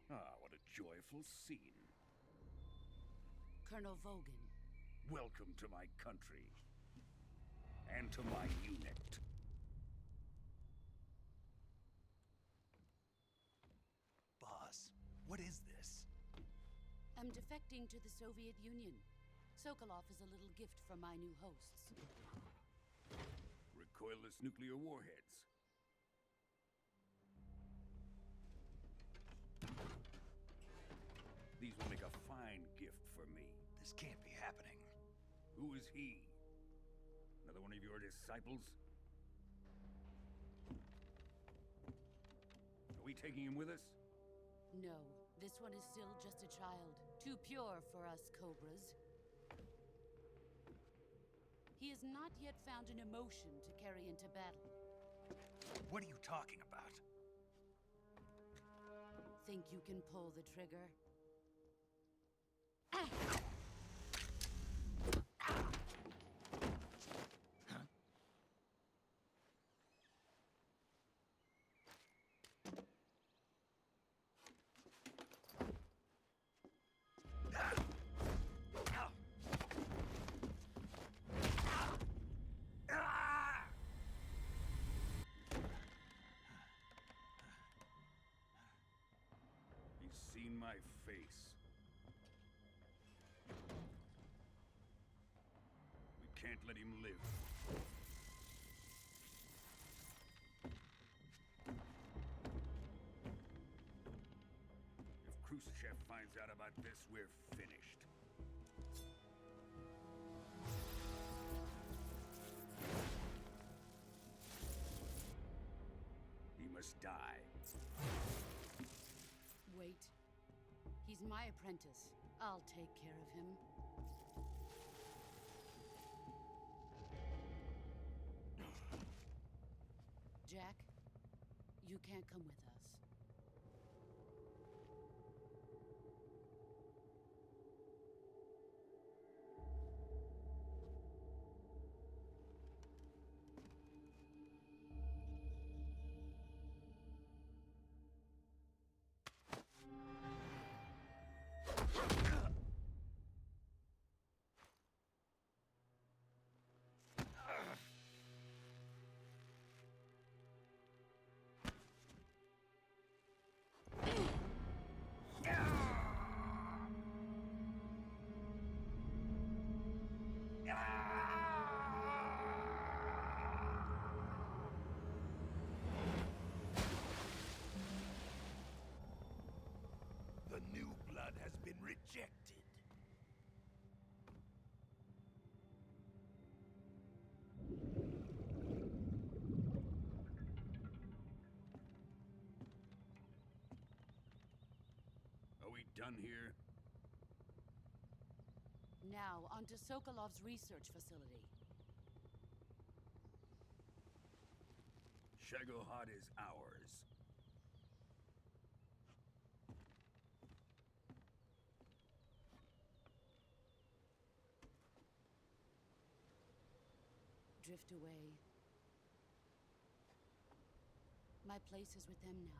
Ah, what a joyful scene. Colonel Vogan. Welcome to my country. And to my unit. Boss, what is this? I'm defecting to the Soviet Union. Sokolov is a little gift from my new hosts. Recoilless nuclear warheads. These will make a fine gift for me. This can't be happening. Who is he? Another one of your disciples? Are we taking him with us? No, this one is still just a child. Too pure for us Cobras. He has not yet found an emotion to carry into battle. What are you talking about? Think you can pull the trigger? He's seen my face. We can't let him live. If Khrushchev finds out about this, we're finished. He must die. Wait. He's my apprentice. I'll take care of him. Jack, you can't come with us. The new blood has been rejected. Are we done here? Now, onto Sokolov's research facility. Shagohod is ours. Drift away. My place is with them now.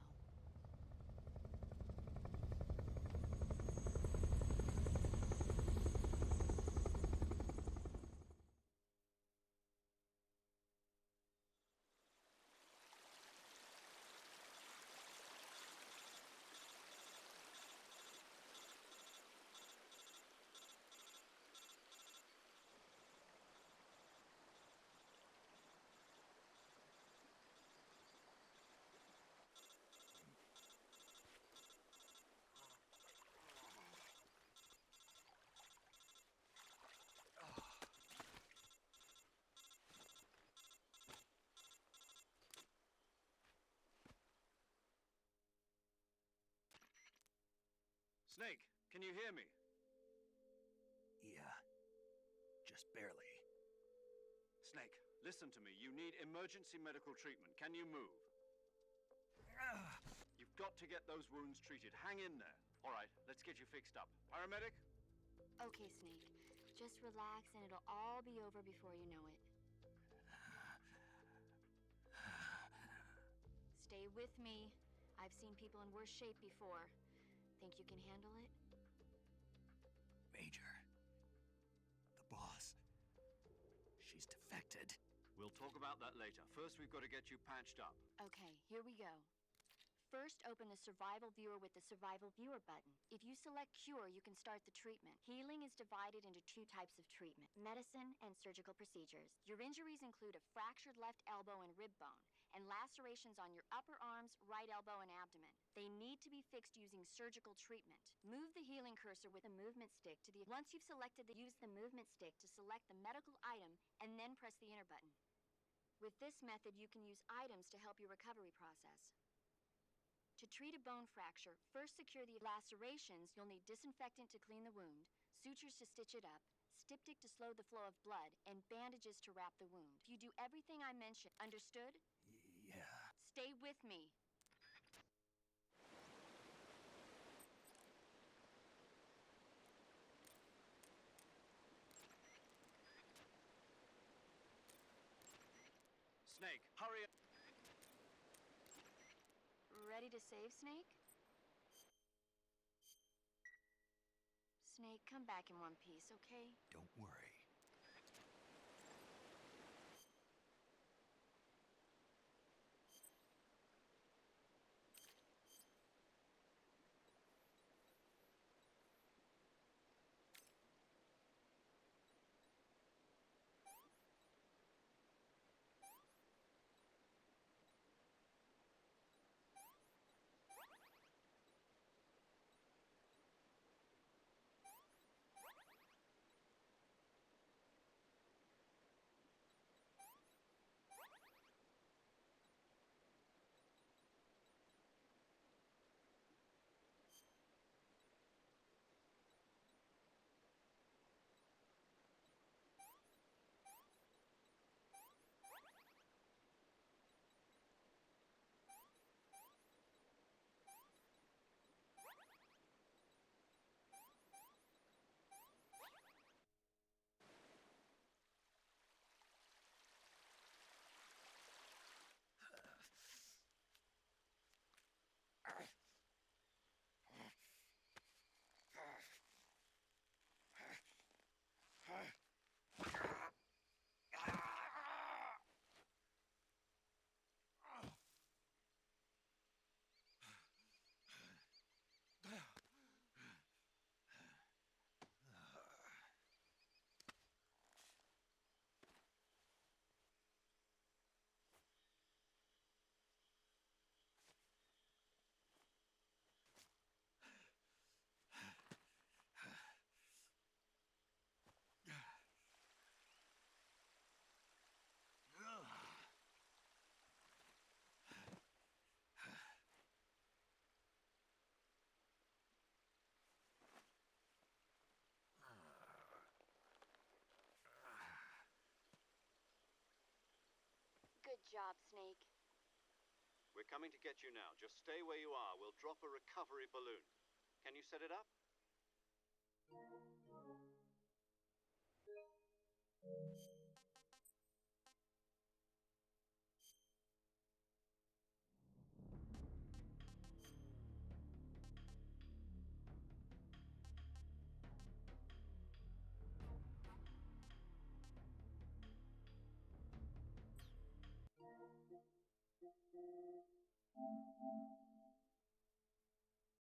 Snake, can you hear me? Yeah. Just barely. Snake, listen to me. You need emergency medical treatment. Can you move? You've got to get those wounds treated. Hang in there. All right, let's get you fixed up. Paramedic? Okay, Snake. Just relax and it'll all be over before you know it. Stay with me. I've seen people in worse shape before. Think you can handle it? Major, boss. She's defected. We'll talk about that later. First, we've got to get you patched up. Okay, here we go. First, open the Survival Viewer with the Survival Viewer button. If you select Cure, you can start the treatment. Healing is divided into two types of treatment: medicine and surgical procedures. Your injuries include a fractured left elbow and rib bone, and lacerations on your upper arms, right elbow, and abdomen. They need to be fixed using surgical treatment. Move the healing cursor with the movement stick to the... Once you've selected use the movement stick to select the medical item, and then press the enter button. With this method, you can use items to help your recovery process. To treat a bone fracture, first secure the lacerations. You'll need disinfectant to clean the wound, sutures to stitch it up, styptic to slow the flow of blood, and bandages to wrap the wound. If you do everything I mentioned, understood? Yeah. Stay with me. Snake, hurry up. Ready to save, Snake? Snake, come back in one piece, okay? Don't worry. Good job, Snake. We're coming to get you now. Just stay where you are. We'll drop a recovery balloon. Can you set it up?